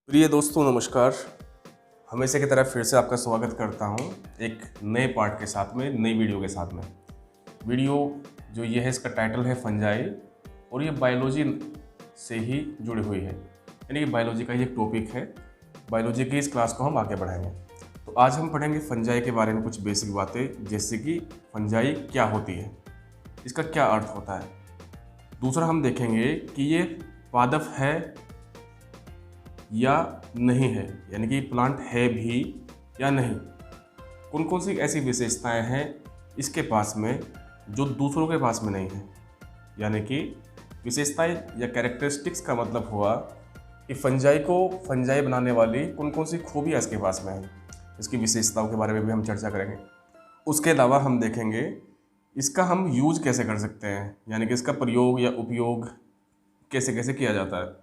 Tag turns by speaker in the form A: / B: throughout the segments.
A: प्रिय दोस्तों नमस्कार। हमेशा की तरह फिर से आपका स्वागत करता हूं एक नए पार्ट के साथ में, नई वीडियो के साथ में। वीडियो जो ये है इसका टाइटल है फंजाई और ये बायोलॉजी से ही जुड़ी हुई है, यानी कि बायोलॉजी का ही एक टॉपिक है। बायोलॉजी की इस क्लास को हम आगे बढ़ाएंगे। तो आज हम पढ़ेंगे फंजाई के बारे में कुछ बेसिक बातें, जैसे कि फंजाई क्या होती है, इसका क्या अर्थ होता है। दूसरा हम देखेंगे कि ये पादप है या नहीं है, यानी कि प्लांट है भी या नहीं। कौन कौन सी ऐसी विशेषताएं हैं इसके पास में जो दूसरों के पास में नहीं है, यानी कि विशेषताएं या कैरेक्टरिस्टिक्स का मतलब हुआ कि फंजाई को फंजाई बनाने वाली कौन कौन सी खूबियाँ इसके पास में है। इसकी विशेषताओं के बारे में भी हम चर्चा करेंगे। उसके अलावा हम देखेंगे इसका हम यूज कैसे कर सकते हैं, यानी कि इसका प्रयोग या उपयोग कैसे कैसे किया जाता है।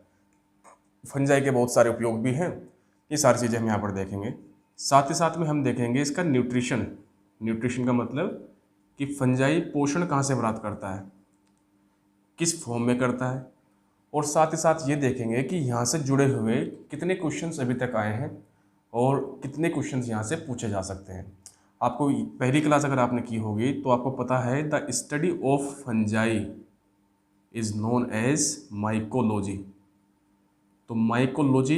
A: फंजाई के बहुत सारे उपयोग भी हैं, ये सारी चीज़ें हम यहाँ पर देखेंगे। साथ ही साथ में हम देखेंगे इसका न्यूट्रिशन। न्यूट्रिशन का मतलब कि फंजाई पोषण कहाँ से प्राप्त करता है, किस फॉर्म में करता है, और साथ ही साथ ये देखेंगे कि यहाँ से जुड़े हुए कितने क्वेश्चंस अभी तक आए हैं और कितने क्वेश्चंस यहाँ से पूछे जा सकते हैं। आपको पहली क्लास अगर आपने की होगी तो आपको पता है the study of fungi is known as mycology. तो माइकोलॉजी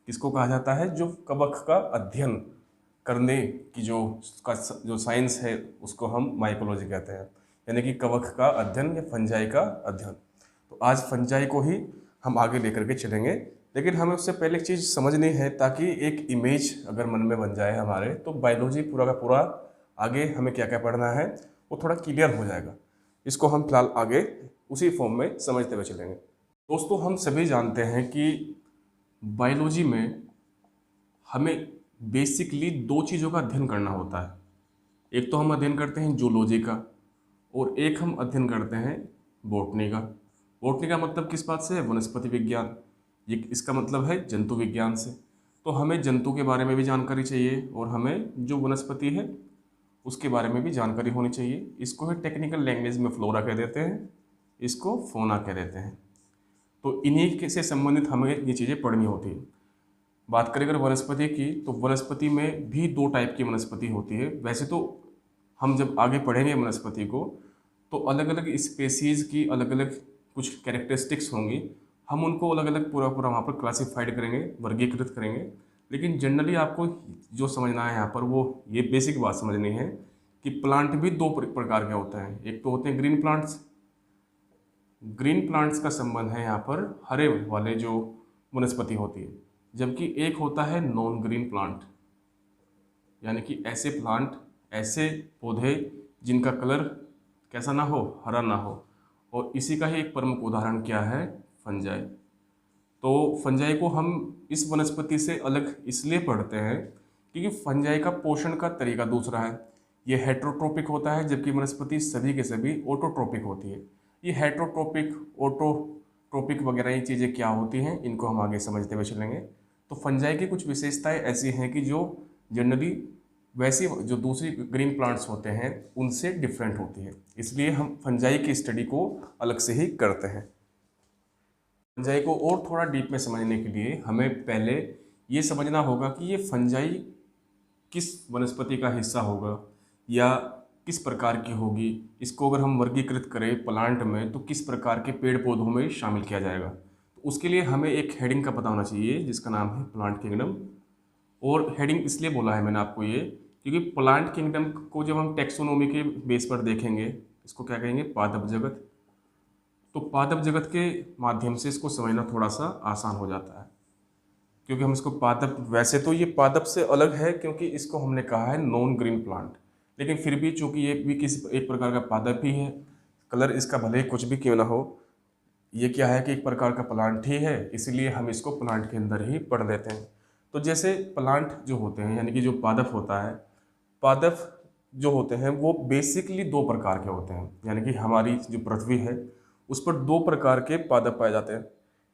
A: किसको कहा जाता है? जो कवक का अध्ययन करने की जो साइंस है उसको हम माइकोलॉजी कहते हैं, यानी कि कवक का अध्ययन या फंजाई का अध्ययन। तो आज फंजाई को ही हम आगे लेकर के चलेंगे, लेकिन हमें उससे पहले एक चीज़ समझनी है ताकि एक इमेज अगर मन में बन जाए हमारे, तो बायोलॉजी पूरा का पूरा आगे हमें क्या क्या पढ़ना है वो थोड़ा क्लियर हो जाएगा। इसको हम फिलहाल आगे उसी फॉर्म में समझते हुए चलेंगे। दोस्तों हम सभी जानते हैं कि बायोलॉजी में हमें बेसिकली दो चीज़ों का अध्ययन करना होता है। एक तो हम अध्ययन करते हैं जूलॉजी का, और एक हम अध्ययन करते हैं बॉटनी का। बॉटनी का मतलब किस बात से है? वनस्पति विज्ञान। ये इसका मतलब है जंतु विज्ञान से। तो हमें जंतु के बारे में भी जानकारी चाहिए और हमें जो वनस्पति है उसके बारे में भी जानकारी होनी चाहिए। इसको ही टेक्निकल लैंग्वेज में फ्लोरा कह देते हैं, इसको फोना कह देते हैं। तो इन्हीं से संबंधित हमें ये चीज़ें पढ़नी होती है। बात करें अगर वनस्पति की, तो वनस्पति में भी दो टाइप की वनस्पति होती है। वैसे तो हम जब आगे पढ़ेंगे वनस्पति को तो अलग अलग स्पेसीज़ की अलग अलग कुछ कैरेक्टरिस्टिक्स होंगी, हम उनको अलग अलग पूरा पूरा वहाँ पर क्लासीफाइड करेंगे, वर्गीकृत करेंगे। लेकिन जनरली आपको जो समझना है यहाँ पर वो ये बेसिक बात समझनी है कि प्लांट भी दो प्रकार के होते हैं। एक तो होते हैं ग्रीन प्लांट्स। ग्रीन प्लांट्स का संबंध है यहाँ पर हरे वाले जो वनस्पति होती है, जबकि एक होता है नॉन ग्रीन प्लांट, यानी कि ऐसे प्लांट, ऐसे पौधे जिनका कलर कैसा ना हो, हरा ना हो। और इसी का ही एक प्रमुख उदाहरण क्या है? फंजाई। तो फंजाई को हम इस वनस्पति से अलग इसलिए पढ़ते हैं क्योंकि फंजाई का पोषण का तरीका दूसरा है। ये हेट्रोट्रोपिक होता है, जबकि वनस्पति सभी के सभी ऑटोट्रोपिक होती है। ये हेट्रोट्रोपिक, ऑटोट्रोपिक वगैरह ये चीज़ें क्या होती हैं, इनको हम आगे समझते हुए चलेंगे। तो फंजाई की कुछ विशेषताएं ऐसी हैं कि जो जनरली वैसी जो दूसरी ग्रीन प्लांट्स होते हैं उनसे डिफरेंट होती है, इसलिए हम फंजाई की स्टडी को अलग से ही करते हैं। फंजाई को और थोड़ा डीप में समझने के लिए हमें पहले ये समझना होगा कि ये फंजाई किस वनस्पति का हिस्सा होगा या किस प्रकार की होगी। इसको अगर हम वर्गीकृत करें प्लांट में तो किस प्रकार के पेड़ पौधों में शामिल किया जाएगा। तो उसके लिए हमें एक हेडिंग का पता होना चाहिए जिसका नाम है प्लांट किंगडम। और हेडिंग इसलिए बोला है मैंने आपको ये क्योंकि प्लांट किंगडम को जब हम टेक्सोनोमी के बेस पर देखेंगे, इसको क्या कहेंगे? पादप जगत। तो पादप जगत के माध्यम से इसको समझना थोड़ा सा आसान हो जाता है, क्योंकि हम इसको पादप, वैसे तो ये पादप से अलग है क्योंकि इसको हमने कहा है नॉन ग्रीन प्लांट, लेकिन फिर भी चूंकि ये भी किसी एक प्रकार का पादप ही है, कलर इसका भले ही कुछ भी क्यों ना हो, ये क्या है कि एक प्रकार का प्लांट ही है, इसलिए हम इसको प्लांट के अंदर ही पढ़ लेते हैं। तो जैसे प्लांट जो होते हैं, यानी कि जो पादप होता है, पादप जो होते हैं वो बेसिकली दो प्रकार के होते हैं। यानी कि हमारी जो पृथ्वी है उस पर दो प्रकार के पादप पाए जाते हैं।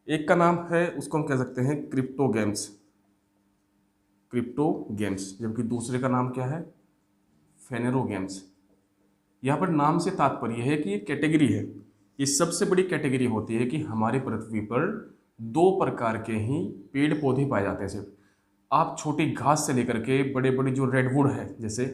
A: एक का नाम है, उसको हम कह सकते हैं क्रिप्टोगेम्स, क्रिप्टोगेम्स, जबकि दूसरे का नाम क्या है? फेनेरोगेम्स। यहाँ पर नाम से तात्पर्य है कि ये कैटेगरी है, ये सबसे बड़ी कैटेगरी होती है कि हमारी पृथ्वी पर दो प्रकार के ही पेड़ पौधे पाए जाते हैं सिर्फ। आप छोटी घास से लेकर के बड़े बड़े जो रेडवुड है, जैसे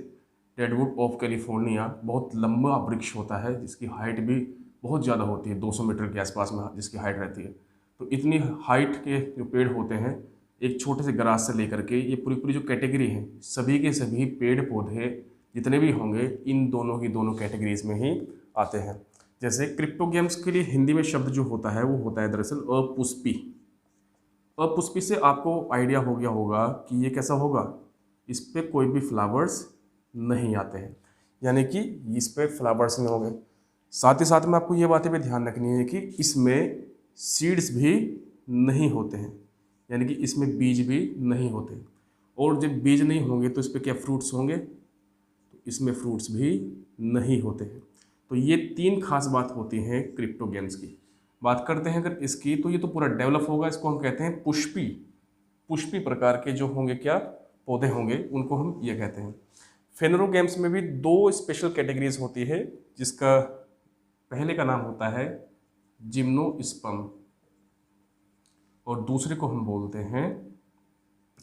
A: रेडवुड ऑफ कैलिफोर्निया, बहुत लंबा वृक्ष होता है जिसकी हाइट भी बहुत ज़्यादा होती है, 200 मीटर के आसपास में जिसकी हाइट रहती है। तो इतनी हाइट के जो पेड़ होते हैं, एक छोटे से ग्रास से लेकर के ये पूरी पूरी जो कैटेगरी है, सभी के सभी पेड़ पौधे जितने भी होंगे इन दोनों की दोनों कैटेगरीज में ही आते हैं। जैसे क्रिप्टोगेम्स के लिए हिंदी में शब्द जो होता है वो होता है दरअसल अपुष्पी। अपुष्पी से आपको आइडिया हो गया होगा कि ये कैसा होगा, इस पर कोई भी फ्लावर्स नहीं आते हैं, यानी कि इस पर फ्लावर्स नहीं होंगे। साथ ही साथ में आपको ये बातें भी ध्यान रखनी है कि इसमें सीड्स भी नहीं होते हैं, यानी कि इसमें बीज भी नहीं होते। और जब बीज नहीं होंगे तो इस पर क्या फ्रूट्स होंगे, तो इसमें फ्रूट्स भी नहीं होते हैं। तो ये तीन खास बात होती हैं क्रिप्टोगेम्स की। बात करते हैं अगर इसकी, तो ये तो पूरा डेवलप होगा, इसको हम कहते हैं पुष्पी। पुष्पी प्रकार के जो होंगे क्या पौधे होंगे, उनको हम ये कहते हैं। फेनरोगेम्स में भी दो स्पेशल कैटेगरीज होती है, जिसका पहले का नाम होता है जिम्नोस्पर्म और दूसरे को हम बोलते हैं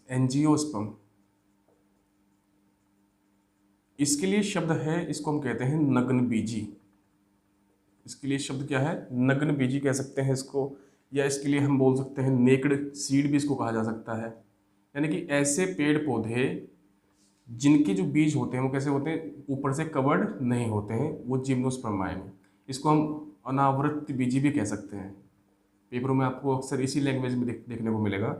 A: एंजियोस्पर्म। इसके लिए शब्द है, इसको हम कहते हैं नग्न बीजी। इसके लिए शब्द क्या है, नग्न बीजी कह सकते हैं इसको, या इसके लिए हम बोल सकते हैं नेक्ड सीड भी इसको कहा जा सकता है। यानी कि ऐसे पेड़ पौधे जिनके जो बीज होते हैं वो कैसे होते हैं, ऊपर से कवर्ड नहीं होते हैं, वो जिम्नोस्पर्म आएंगे। इसको हम अनावृत बीजी भी कह सकते हैं। पेपरों में आपको अक्सर इसी लैंग्वेज में देखने को मिलेगा।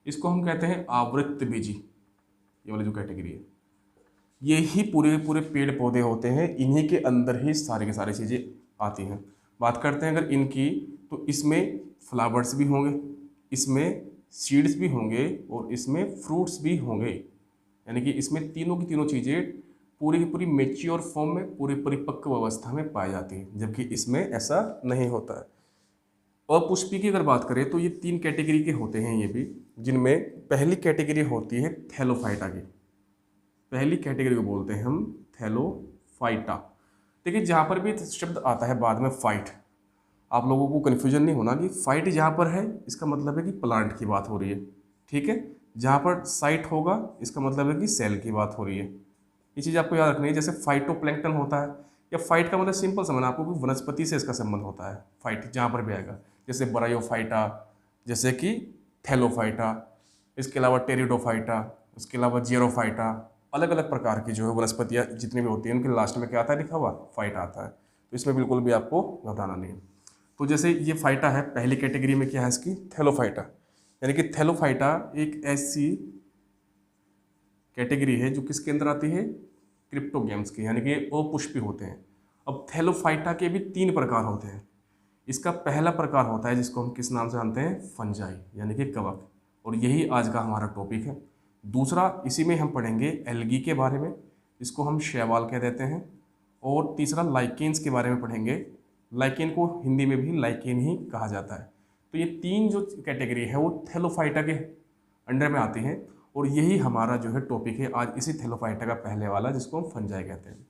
A: इसको हम कहते हैं आवृत बीजी, ये वाली जो कैटेगरी है। ये ही पूरे पूरे पेड़ पौधे होते हैं, इन्हीं के अंदर ही सारी की सारी चीज़ें आती हैं। बात करते हैं अगर इनकी, तो इसमें फ्लावर्स भी होंगे, इसमें सीड्स भी होंगे और इसमें फ्रूट्स भी होंगे। यानी कि इसमें तीनों की तीनों चीज़ें पूरी की पूरी मेच्योर फॉर्म में, पूरी परिपक्व अवस्था में पाई जाती है, जबकि इसमें ऐसा नहीं होता है। अपुष्पी की अगर बात करें तो ये तीन कैटेगरी के होते हैं ये भी, जिनमें पहली कैटेगरी होती है थैलोफाइटा की। पहली कैटेगरी को बोलते हैं हम थैलोफाइटा। देखिए जहाँ पर भी शब्द आता है बाद में फाइट, आप लोगों को कन्फ्यूजन नहीं होना कि फाइट जहाँ पर है इसका मतलब है कि प्लांट की बात हो रही है, ठीक है। जहाँ पर साइट होगा इसका मतलब है कि सेल की बात हो रही है। ये चीज़ आपको याद रखनी है। जैसे फाइटोप्लैंक्टन होता है, या फाइट का मतलब सिंपल समझना आपको कि वनस्पति से इसका संबंध होता है। फाइट जहाँ पर भी आएगा, जैसे ब्रायोफाइटा, जैसे कि थैलोफाइटा, इसके अलावा टेरिडोफाइटा, उसके अलावा जीरोफाइटा, अलग अलग प्रकार की जो है वनस्पतियाँ जितनी भी होती हैं उनके लास्ट में क्या आता है लिखा हुआ, फाइट आता है। तो इसमें बिल्कुल भी आपको घबराना नहीं है। तो जैसे ये फाइटा है, पहली कैटेगरी में क्या है इसकी, थैलोफाइटा। यानी कि थैलोफाइटा एक ऐसी कैटेगरी है जो किसके अंदर आती है, क्रिप्टोगेम्स की, यानी कि अपुष्पी होते हैं। अब थैलोफाइटा के भी तीन प्रकार होते हैं। इसका पहला प्रकार होता है जिसको हम किस नाम से जानते हैं, फंजाई, यानी कि कवक, और यही आज का हमारा टॉपिक है। दूसरा इसी में हम पढ़ेंगे एल्गी के बारे में, इसको हम शैवाल कह देते हैं। और तीसरा लाइकेन्स के बारे में पढ़ेंगे, लाइकेन को हिंदी में भी लाइकेन ही कहा जाता है। तो ये तीन जो कैटेगरी है वो थैलोफाइटा के अंडर में आती हैं, और यही हमारा जो है टॉपिक है आज, इसी थैलोफाइटा का पहले वाला जिसको हम फंजाई कहते हैं।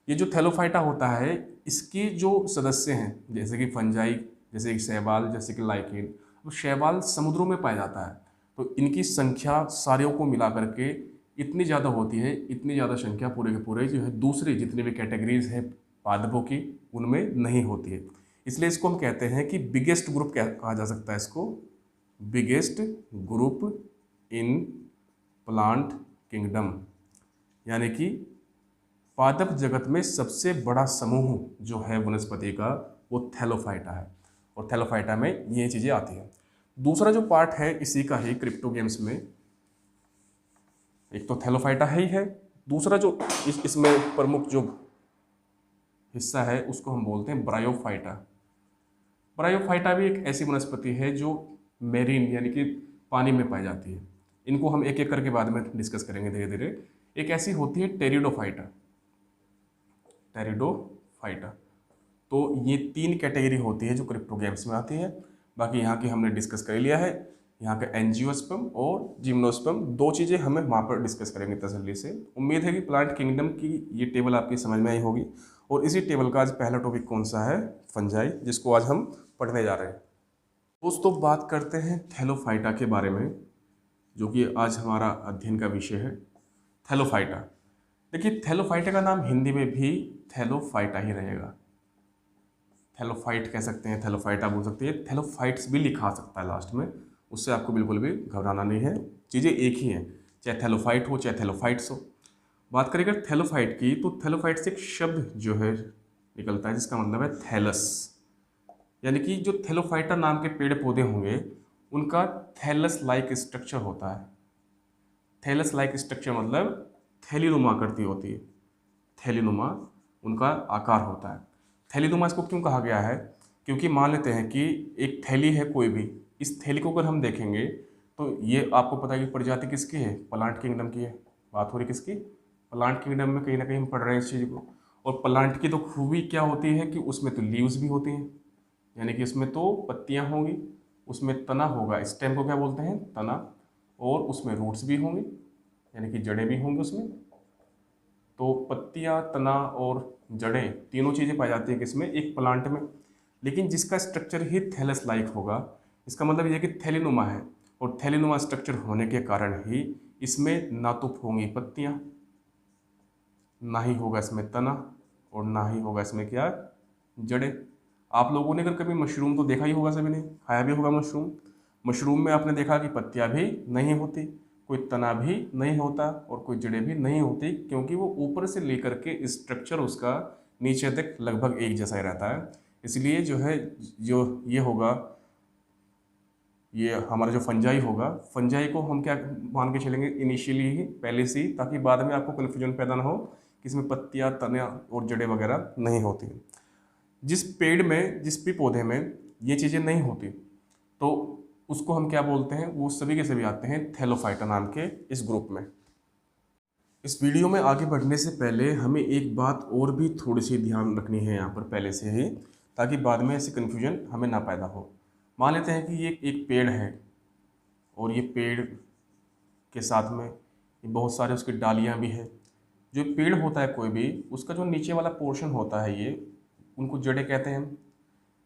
A: ये जो थैलोफाइटा होता है इसके जो सदस्य हैं, जैसे कि फंजाई, जैसे कि शैवाल, जैसे कि लाइकेन, तो शैवाल समुद्रों में पाया जाता है। तो इनकी संख्या सारियों को मिला करके इतनी ज़्यादा होती है, इतनी ज़्यादा संख्या पूरे के पूरे जो है दूसरी जितनी भी कैटेगरीज है पादपों की उनमें नहीं होती है। इसलिए इसको हम कहते हैं कि बिगेस्ट ग्रुप कहा जा सकता है इसको, biggest group in plant kingdom, यानी कि पादप जगत में सबसे बड़ा समूह जो है वनस्पति का वो थैलोफाइटा है, और थैलोफाइटा में ये चीज़ें आती हैं। दूसरा जो पार्ट है इसी का ही क्रिप्टोगेम्स में, एक तो थैलोफाइटा है ही है, दूसरा जो इसमें प्रमुख जो हिस्सा है उसको हम बोलते हैं ब्रायोफाइटा। ब्रायोफाइटा भी एक ऐसी वनस्पति है जो मेरीन यानी कि पानी में पाई जाती है। इनको हम एक एक करके बाद में डिस्कस करेंगे धीरे धीरे। एक ऐसी होती है टेरिडोफाइटा, टेरिडोफाइटा। तो ये तीन कैटेगरी होती है जो क्रिप्टोगेम्स में आती है। बाकी यहाँ की हमने डिस्कस कर लिया है, यहाँ का एंजियोस्पर्म और जिम्नोस्पर्म, दो चीज़ें हमें वहाँ पर डिस्कस करेंगे तसल्ली से। उम्मीद है कि प्लांट किंगडम की ये टेबल आपकी समझ में आई होगी। और इसी टेबल का आज पहला टॉपिक कौन सा है, फंजाई, जिसको आज हम पढ़ने जा रहे हैं। दोस्तों बात करते हैं थैलोफाइटा के बारे में, जो कि आज हमारा अध्ययन का विषय है। थैलोफाइटा, देखिए थैलोफाइटा का नाम हिंदी में भी थैलोफाइटा ही रहेगा। थैलोफाइट कह सकते हैं, थैलोफाइटा बोल सकते हैं, थैलोफाइट्स भी लिखा सकता है लास्ट में, उससे आपको बिल्कुल भी घबराना नहीं है, चीज़ें एक ही हैं, चाहे थैलोफाइट हो चाहे थैलोफाइट्स हो। बात करें अगर थैलोफाइट की, तो थैलोफाइट से एक शब्द जो है निकलता है जिसका मतलब है थैलस, यानी कि जो थैलोफाइटा नाम के पेड़ पौधे होंगे उनका थैलस लाइक स्ट्रक्चर होता है। थैलस लाइक स्ट्रक्चर मतलब थैलीनुमा आकृति होती है, थैलीनुमा उनका आकार होता है। थैलीनुमा इसको क्यों कहा गया है? क्योंकि मान लेते हैं कि एक थैली है कोई भी, इस थैली को अगर हम देखेंगे तो ये आपको पता है कि प्रजाति किसकी है, प्लांट किंगडम की है। बात हो रही किसकी, प्लांट किंगडम में कहीं ना कहीं हम पढ़ रहे हैं इस चीज़ को। और प्लांट की तो खूबी क्या होती है कि उसमें तो लीव्स भी होती हैं, यानी कि उसमें तो पत्तियां होंगी, उसमें तना होगा, स्टेम को क्या बोलते हैं, तना, और उसमें रूट्स भी होंगे यानी कि जड़ें भी होंगी उसमें। तो पत्तियां, तना और जड़ें तीनों चीज़ें पाई जाती है किसमें, एक प्लांट में। लेकिन जिसका स्ट्रक्चर ही थैलस लाइक होगा, इसका मतलब यह कि थैलीनुमा है, और थैलीनुमा स्ट्रक्चर होने के कारण ही इसमें ना तो होंगी पत्तियां, ना ही होगा इसमें तना, और ना ही होगा इसमें क्या, जड़ें। आप लोगों ने अगर कभी मशरूम तो देखा ही होगा, सभी ने खाया भी होगा मशरूम। मशरूम में आपने देखा कि पत्तियां भी नहीं होती, कोई तना भी नहीं होता, और कोई जड़ें भी नहीं होती, क्योंकि वो ऊपर से लेकर के स्ट्रक्चर उसका नीचे तक लगभग एक जैसा ही रहता है। इसलिए जो है, जो ये होगा, ये हमारा जो फंजाई होगा, फंजाई को हम क्या मान के चलेंगे इनिशियली ही, पहले से ही, ताकि बाद में आपको कन्फ्यूजन पैदा ना हो कि इसमें पत्तियां, तना और जड़ें वगैरह नहीं होती। जिस पेड़ में, जिस भी पौधे में ये चीज़ें नहीं होती, तो उसको हम क्या बोलते हैं, वो सभी के सभी आते हैं थैलोफाइटा नाम के इस ग्रुप में। इस वीडियो में आगे बढ़ने से पहले हमें एक बात और भी थोड़ी सी ध्यान रखनी है यहाँ पर पहले से ही, ताकि बाद में ऐसी कन्फ्यूजन हमें ना पैदा हो। मान लेते हैं कि ये एक पेड़ है, और ये पेड़ के साथ में ये बहुत सारे उसकी डालियाँ भी है। जो पेड़ होता है कोई भी, उसका जो नीचे वाला पोर्शन होता है, ये उनको जड़ें कहते हैं।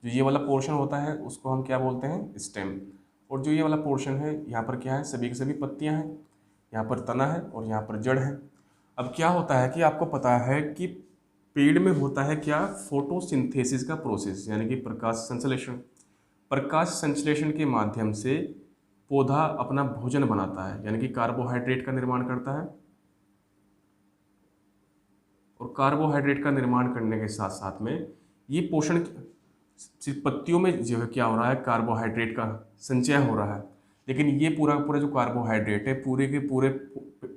A: जो ये वाला पोर्शन होता है उसको हम क्या बोलते हैं, स्टेम। और जो ये वाला पोर्शन है, यहाँ पर क्या है, सभी की सभी पत्तियाँ हैं, यहाँ पर तना है और यहाँ पर जड़ है। अब क्या होता है कि आपको पता है कि पेड़ में होता है क्या, फोटोसिंथेसिस का प्रोसेस, यानी कि प्रकाश संश्लेषण। प्रकाश संश्लेषण के माध्यम से पौधा अपना भोजन बनाता है, यानी कि कार्बोहाइड्रेट का निर्माण करता है। और कार्बोहाइड्रेट का निर्माण करने के साथ साथ में ये पोषण, सिर्फ पत्तियों में जो है क्या हो रहा है, कार्बोहाइड्रेट का संचय हो रहा है। लेकिन ये पूरा पूरा जो कार्बोहाइड्रेट है पूरे के पूरे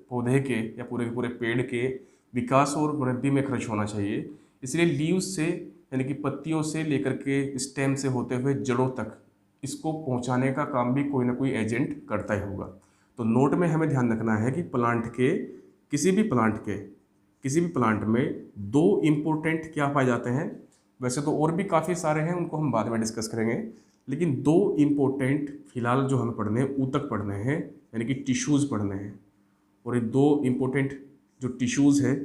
A: पौधे के या पूरे के पूरे पेड़ के विकास और वृद्धि में खर्च होना चाहिए। इसलिए लीव्स से, यानी कि पत्तियों से लेकर के स्टेम से होते हुए जड़ों तक इसको पहुंचाने का काम भी कोई ना कोई एजेंट करता ही होगा। तो नोट में हमें ध्यान रखना है कि प्लांट के, किसी भी प्लांट के, किसी भी प्लांट में दो इम्पोर्टेंट क्या पाए जाते हैं, वैसे तो और भी काफ़ी सारे हैं, उनको हम बाद में डिस्कस करेंगे, लेकिन दो इम्पोर्टेंट फिलहाल जो हमें पढ़ने हैं, ऊतक पढ़ने हैं, यानी कि टिश्यूज़ पढ़ने हैं। और ये दो इम्पोर्टेंट जो टिश्यूज़ है,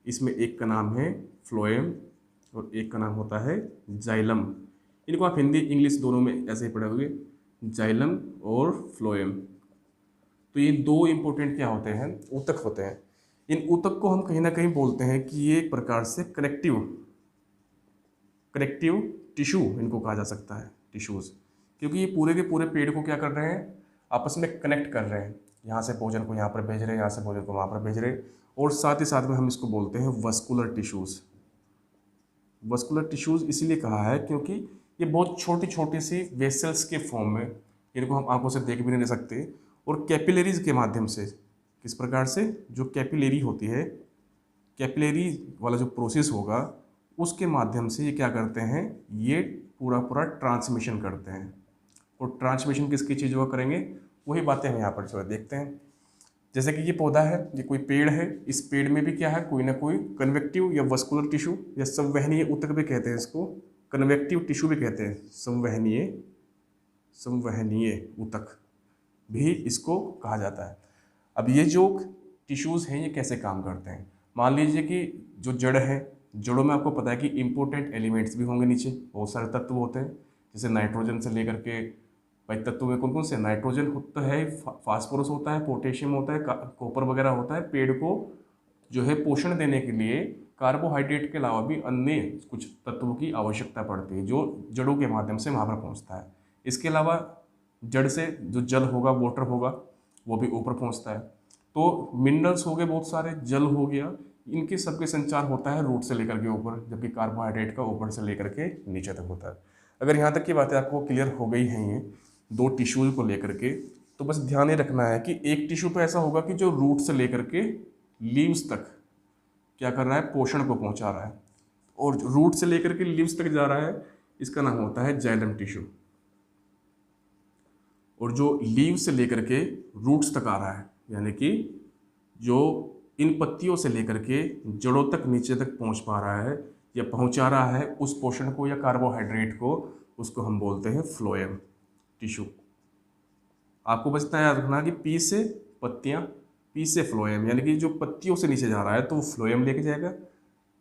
A: इसमें एक का नाम है फ्लोएम और एक का नाम होता है जाइलम। इनको आप हिंदी इंग्लिश दोनों में ऐसे ही पढ़े होंगे, जाइलम और फ्लोएम। तो ये दो इम्पोर्टेंट क्या होते हैं, ऊतक होते हैं। इन ऊतक को हम कहीं ना कहीं बोलते हैं कि ये एक प्रकार से कनेक्टिव टिश्यू इनको कहा जा सकता है, टिश्यूज़, क्योंकि ये पूरे के पूरे पेड़ को क्या कर रहे हैं, आपस में कनेक्ट कर रहे हैं। यहाँ से भोजन को यहाँ पर भेज रहे हैं, यहाँ से भोजन को वहाँ पर भेज रहे हैं, और साथ ही साथ में हम इसको बोलते हैं वस्कुलर टिश्यूज़। वस्कुलर टिश्यूज़ इसीलिए कहा है क्योंकि ये बहुत छोटी छोटी सी वेसल्स के फॉर्म में, इनको हम आंखों से देख भी नहीं सकते, और कैपिलरीज के माध्यम से, किस प्रकार से, जो कैपिलरी होती है, कैपिलरी वाला जो प्रोसेस होगा उसके माध्यम से ये क्या करते हैं, ये पूरा पूरा ट्रांसमिशन करते हैं। और ट्रांसमिशन किसकी चीज़ों का करेंगे, वही बातें हम यहाँ पर जो है देखते हैं। जैसे कि ये पौधा है, ये कोई पेड़ है, इस पेड़ में भी क्या है, कोई ना कोई कन्वेक्टिव या वस्कुलर टिश्यू या संवहनीय ऊतक भी कहते हैं इसको, कन्वेक्टिव टिश्यू भी कहते हैं, संवहनीय ऊतक भी इसको कहा जाता है। अब ये जो टिश्यूज़ हैं ये कैसे काम करते हैं, मान लीजिए कि जो जड़ है, जड़ों में आपको पता है कि इंपॉर्टेंट एलिमेंट्स भी होंगे, नीचे बहुत सारे तत्व होते हैं, जैसे नाइट्रोजन से लेकर के भाई तत्व में कौन कौन से, नाइट्रोजन होता है, फास्फोरस होता है, पोटेशियम होता है, कॉपर वगैरह होता है। पेड़ को जो है पोषण देने के लिए कार्बोहाइड्रेट के अलावा भी अन्य कुछ तत्वों की आवश्यकता पड़ती है जो जड़ों के माध्यम से वहाँ पर पहुँचता है। इसके अलावा जड़ से जो जल होगा, वाटर होगा, वो भी ऊपर पहुँचता है। तो मिनरल्स हो गए बहुत सारे, जल हो गया, इनके सबके संचार होता है रूट से लेकर के ऊपर, जबकि कार्बोहाइड्रेट का ऊपर से लेकर के नीचे तक होता है। अगर यहाँ तक की बातें आपको क्लियर हो गई हैं ये दो टिश्यूज को लेकर के, तो बस ध्यान ये रखना है कि एक टिश्यू तो ऐसा होगा कि जो रूट से लेकर के लीव्स तक क्या कर रहा है, पोषण को पहुंचा रहा है, और रूट से लेकर के लीव्स तक जा रहा है, इसका नाम होता है जाइलम टिश्यू। और जो लीव से लेकर के रूट्स तक आ रहा है, यानी कि जो इन पत्तियों से लेकर के जड़ों तक नीचे तक पहुंच पा रहा है या पहुंचा रहा है उस पोषण को या कार्बोहाइड्रेट को, उसको हम बोलते हैं फ्लोएम टिश्यू। आपको बस इतना याद रखना कि पी से पत्तियां, पी से फ्लोएम, यानी कि जो पत्तियों से नीचे जा रहा है तो वो फ्लोएम लेके जाएगा।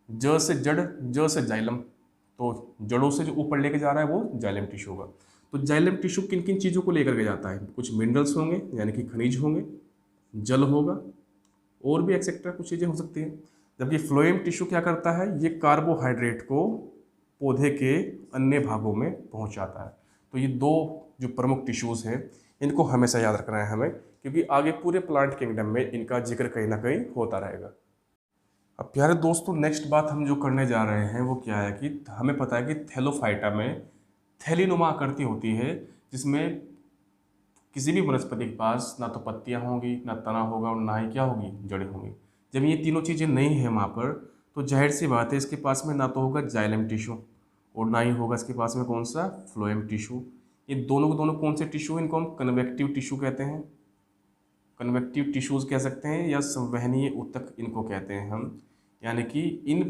A: ज से जड़, ज से जाइलम, तो जड़ों से जो ऊपर लेके जा रहा है वो जाइलम टिश्यू होगा। तो जाइलम टिश्यू किन किन चीज़ों को लेकर के जाता है, कुछ मिनरल्स होंगे यानी कि खनिज होंगे, जल होगा, और भी एक्सेट्रा कुछ चीज़ें हो सकती हैं। जबकि फ्लोएम टिश्यू क्या करता है, ये कार्बोहाइड्रेट को पौधे के अन्य भागों में पहुंचाता है। तो ये दो जो प्रमुख टिश्यूज़ हैं इनको हमेशा याद रखना है हमें, क्योंकि आगे पूरे प्लांट किंगडम में इनका जिक्र कहीं ना कहीं होता रहेगा। अब प्यारे दोस्तों, नेक्स्ट बात हम जो करने जा रहे हैं वो क्या है कि हमें पता है कि थैलोफाइटा में थैलीनुमा आकृति होती है, जिसमें किसी भी वनस्पति के पास ना तो पत्तियां होंगी, ना तना होगा, और ना ही क्या होगी, जड़ें होंगी। जब ये तीनों चीज़ें नहीं हैं वहाँ पर, तो जाहिर सी बात है इसके पास में ना तो होगा जाइलम टिश्यू और ना ही होगा इसके पास में कौन सा, फ्लोएम टिश्यू। ये दोनों के दोनों कौन से टिश्यू हैं, इनको हम कन्वेक्टिव टिश्यू कहते हैं, कन्वेक्टिव टिश्यूज़ कह सकते हैं, या संवहनीय ऊतक इनको कहते हैं हम। यानी कि इन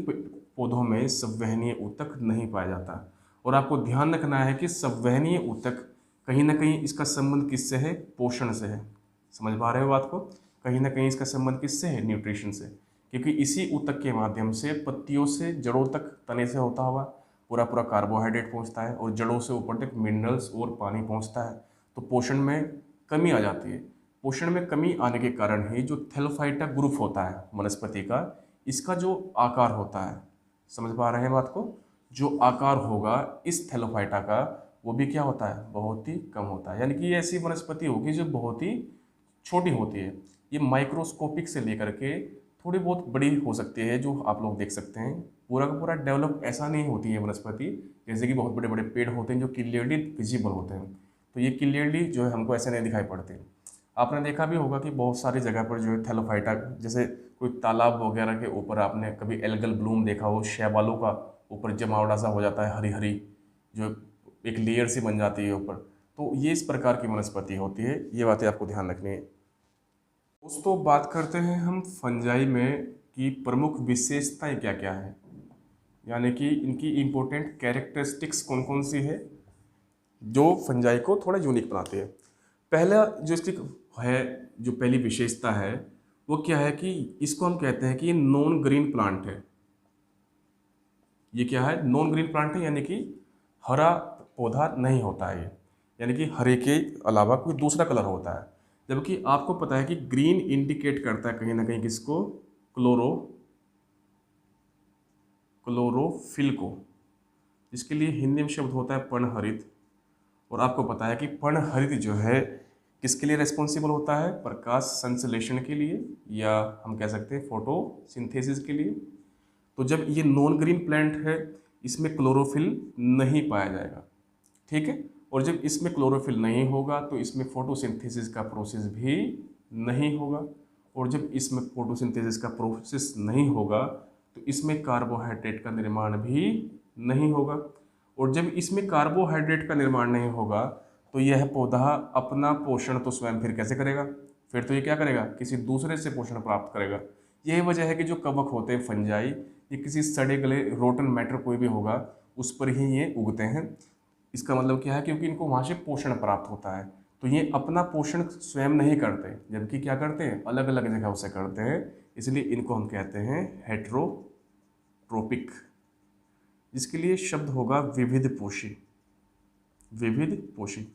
A: पौधों में संवहनीय ऊतक नहीं पाया जाता। और आपको ध्यान रखना है कि संवहनीय ऊतक कहीं ना कहीं इसका संबंध किससे है, पोषण से है। समझ पा रहे हो बात को, कहीं ना कहीं इसका संबंध किससे है, न्यूट्रिशन से, क्योंकि इसी ऊतक के माध्यम से पत्तियों से जड़ों तक तने से होता हुआ पूरा पूरा कार्बोहाइड्रेट पहुंचता है, और जड़ों से ऊपर तक मिनरल्स और पानी पहुंचता है। तो पोषण में कमी आ जाती है। पोषण में कमी आने के कारण ही जो थैलोफाइटा ग्रुप होता है वनस्पति का, इसका जो आकार होता है, समझ पा रहे हैं बात को, जो आकार होगा इस थैलोफाइटा का वो भी क्या होता है, बहुत ही कम होता है। यानी कि ये ऐसी वनस्पति होगी जो बहुत ही छोटी होती है। ये माइक्रोस्कोपिक से लेकर के थोड़ी बहुत बड़ी हो सकती है, जो आप लोग देख सकते हैं। पूरा का पूरा डेवलप ऐसा नहीं होती है वनस्पति, जैसे कि बहुत बड़े बड़े पेड़ होते हैं जो क्लियरली विजिबल होते हैं। तो ये क्लियरली जो है हमको ऐसे नहीं दिखाई पड़ते। आपने देखा भी होगा कि बहुत सारी जगह पर जो है थैलोफाइटा, जैसे कोई तालाब वगैरह के ऊपर आपने कभी एल्गल ब्लूम देखा हो, शैवालों का ऊपर जमावड़ा सा हो जाता है, हरी हरी जो एक लेयर सी बन जाती है ऊपर। तो ये इस प्रकार की वनस्पति होती है, ये बातें आपको ध्यान रखनी है। दोस्तों, बात करते हैं हम फंजाई में कि प्रमुख विशेषताएं क्या क्या है, यानी कि इनकी इम्पोर्टेंट कैरेक्टरिस्टिक्स कौन कौन सी है जो फंजाई को थोड़ा यूनिक बनाती है। पहला जो इसकी है, जो पहली विशेषता है वो क्या है कि इसको हम कहते हैं कि ये नॉन ग्रीन प्लांट है। ये क्या है, नॉन ग्रीन प्लांट है, यानी कि हरा पौधा नहीं होता है ये, यानी कि हरे के अलावा कोई दूसरा कलर होता है। जबकि आपको पता है कि ग्रीन इंडिकेट करता है कहीं ना कहीं किसको, क्लोरोफिल को, जिसके लिए हिंदी में शब्द होता है पर्णहरित। और आपको पता है कि पर्णहरित जो है किसके लिए रेस्पॉन्सिबल होता है, प्रकाश संश्लेषण के लिए, या हम कह सकते हैं फोटोसिंथेसिस के लिए। तो जब ये नॉन ग्रीन प्लांट है, इसमें क्लोरोफिल नहीं पाया जाएगा, ठीक है। और जब इसमें क्लोरोफिल नहीं होगा तो इसमें फोटोसिंथेसिस का प्रोसेस भी नहीं होगा। और जब इसमें फोटोसिंथेसिस का प्रोसेस नहीं होगा तो इसमें कार्बोहाइड्रेट का निर्माण भी नहीं होगा। और जब इसमें कार्बोहाइड्रेट का निर्माण नहीं होगा तो यह पौधा अपना पोषण तो स्वयं फिर कैसे करेगा, फिर तो ये क्या करेगा, किसी दूसरे से पोषण प्राप्त करेगा। यही वजह है कि जो कवक होते हैं फंजाई, ये किसी सड़े गले रोटन मैटर कोई भी होगा उस पर ही ये उगते हैं। इसका मतलब क्या है, क्योंकि इनको वहाँ से पोषण प्राप्त होता है। तो ये अपना पोषण स्वयं नहीं करते, जबकि क्या करते हैं, अलग अलग जगह से करते हैं। इसलिए इनको हम कहते हैं हेट्रोट्रोपिक, जिसके लिए शब्द होगा विविध पोषी। विविध पोषी,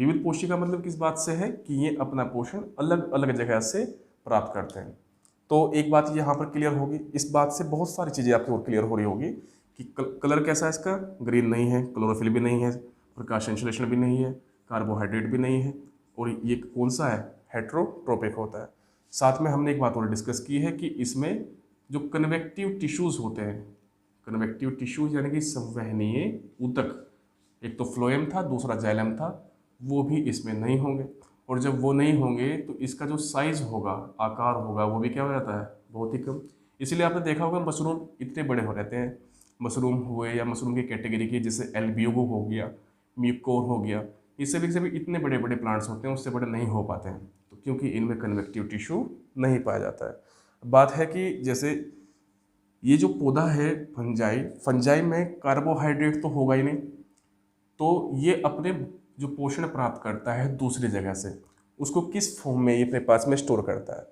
A: विविध पोषी का मतलब किस बात से है कि ये अपना पोषण अलग अलग जगह से प्राप्त करते हैं। तो एक बात यहाँ पर क्लियर होगी, इस बात से बहुत सारी चीज़ें आपकी और क्लियर हो रही होगी कि कलर कैसा है इसका, ग्रीन नहीं है, क्लोरोफिल भी नहीं है, प्रकाश संश्लेषण भी नहीं है, कार्बोहाइड्रेट भी नहीं है, और ये कौन सा है, हेट्रोट्रोपिक होता है। साथ में हमने एक बात और डिस्कस की है कि इसमें जो कन्वेक्टिव टिश्यूज़ होते हैं, कन्वेक्टिव टिश्यूज यानी कि संवहनीय ऊतक, एक तो फ्लोएम था, दूसरा जाइलम था, वो भी इसमें नहीं होंगे। और जब वो नहीं होंगे तो इसका जो साइज होगा, आकार होगा, वो भी क्या हो जाता है, बहुत ही कम। इसलिए आपने देखा होगा मशरूम इतने बड़े हो रहते हैं, मशरूम हुए या मशरूम की कैटेगरी के, जैसे एल्बियोगो हो गया, म्यूकोर हो गया, ये सभी इतने बड़े बड़े प्लांट्स होते हैं, उससे बड़े नहीं हो पाते हैं, तो क्योंकि इनमें कन्वेक्टिव टिश्यू नहीं पाया जाता है। बात है कि जैसे ये जो पौधा है फंजाई, फंजाई में कार्बोहाइड्रेट तो होगा ही नहीं, तो ये अपने जो पोषण प्राप्त करता है दूसरी जगह से, उसको किस फॉर्म में ये अपने पास में स्टोर करता है,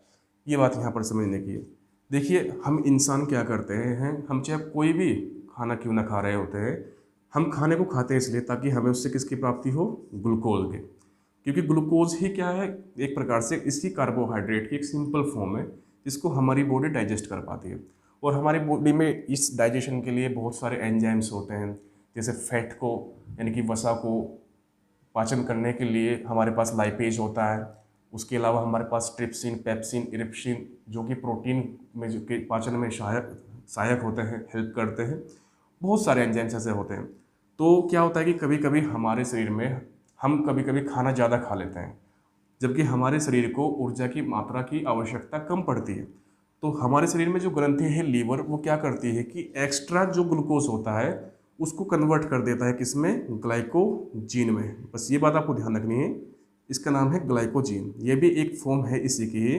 A: ये बात यहाँ पर समझने की है। देखिए हम इंसान क्या करते हैं, हम चाहे कोई भी खाना क्यों ना खा रहे होते हैं, हम खाने को खाते हैं इसलिए ताकि हमें उससे किसकी प्राप्ति हो, ग्लूकोज की। क्योंकि ग्लूकोज ही क्या है, एक प्रकार से इसकी कार्बोहाइड्रेट की एक सिंपल फॉर्म है जिसको हमारी बॉडी डाइजेस्ट कर पाती है। और हमारी बॉडी में इस डाइजेशन के लिए बहुत सारे एंजाइम्स होते हैं, जैसे फैट को यानी कि वसा को पाचन करने के लिए हमारे पास लाइपेज होता है। उसके अलावा हमारे पास ट्रिप्सिन, पेप्सिन, इरिप्सिन जो कि प्रोटीन में जो कि पाचन में सहायक होते हैं, हेल्प करते हैं। बहुत सारे एंजाइम्स ऐसे होते हैं। तो क्या होता है कि कभी कभी हमारे शरीर में हम कभी कभी खाना ज़्यादा खा लेते हैं, जबकि हमारे शरीर को ऊर्जा की मात्रा की आवश्यकता कम पड़ती है। तो हमारे शरीर में जो ग्रंथि है लीवर, वो क्या करती है कि एक्स्ट्रा जो ग्लूकोज होता है उसको कन्वर्ट कर देता है किसमें, ग्लाइकोजीन में। बस ये बात आपको ध्यान रखनी है, इसका नाम है ग्लाइकोजीन। ये भी एक फॉर्म है इसी की,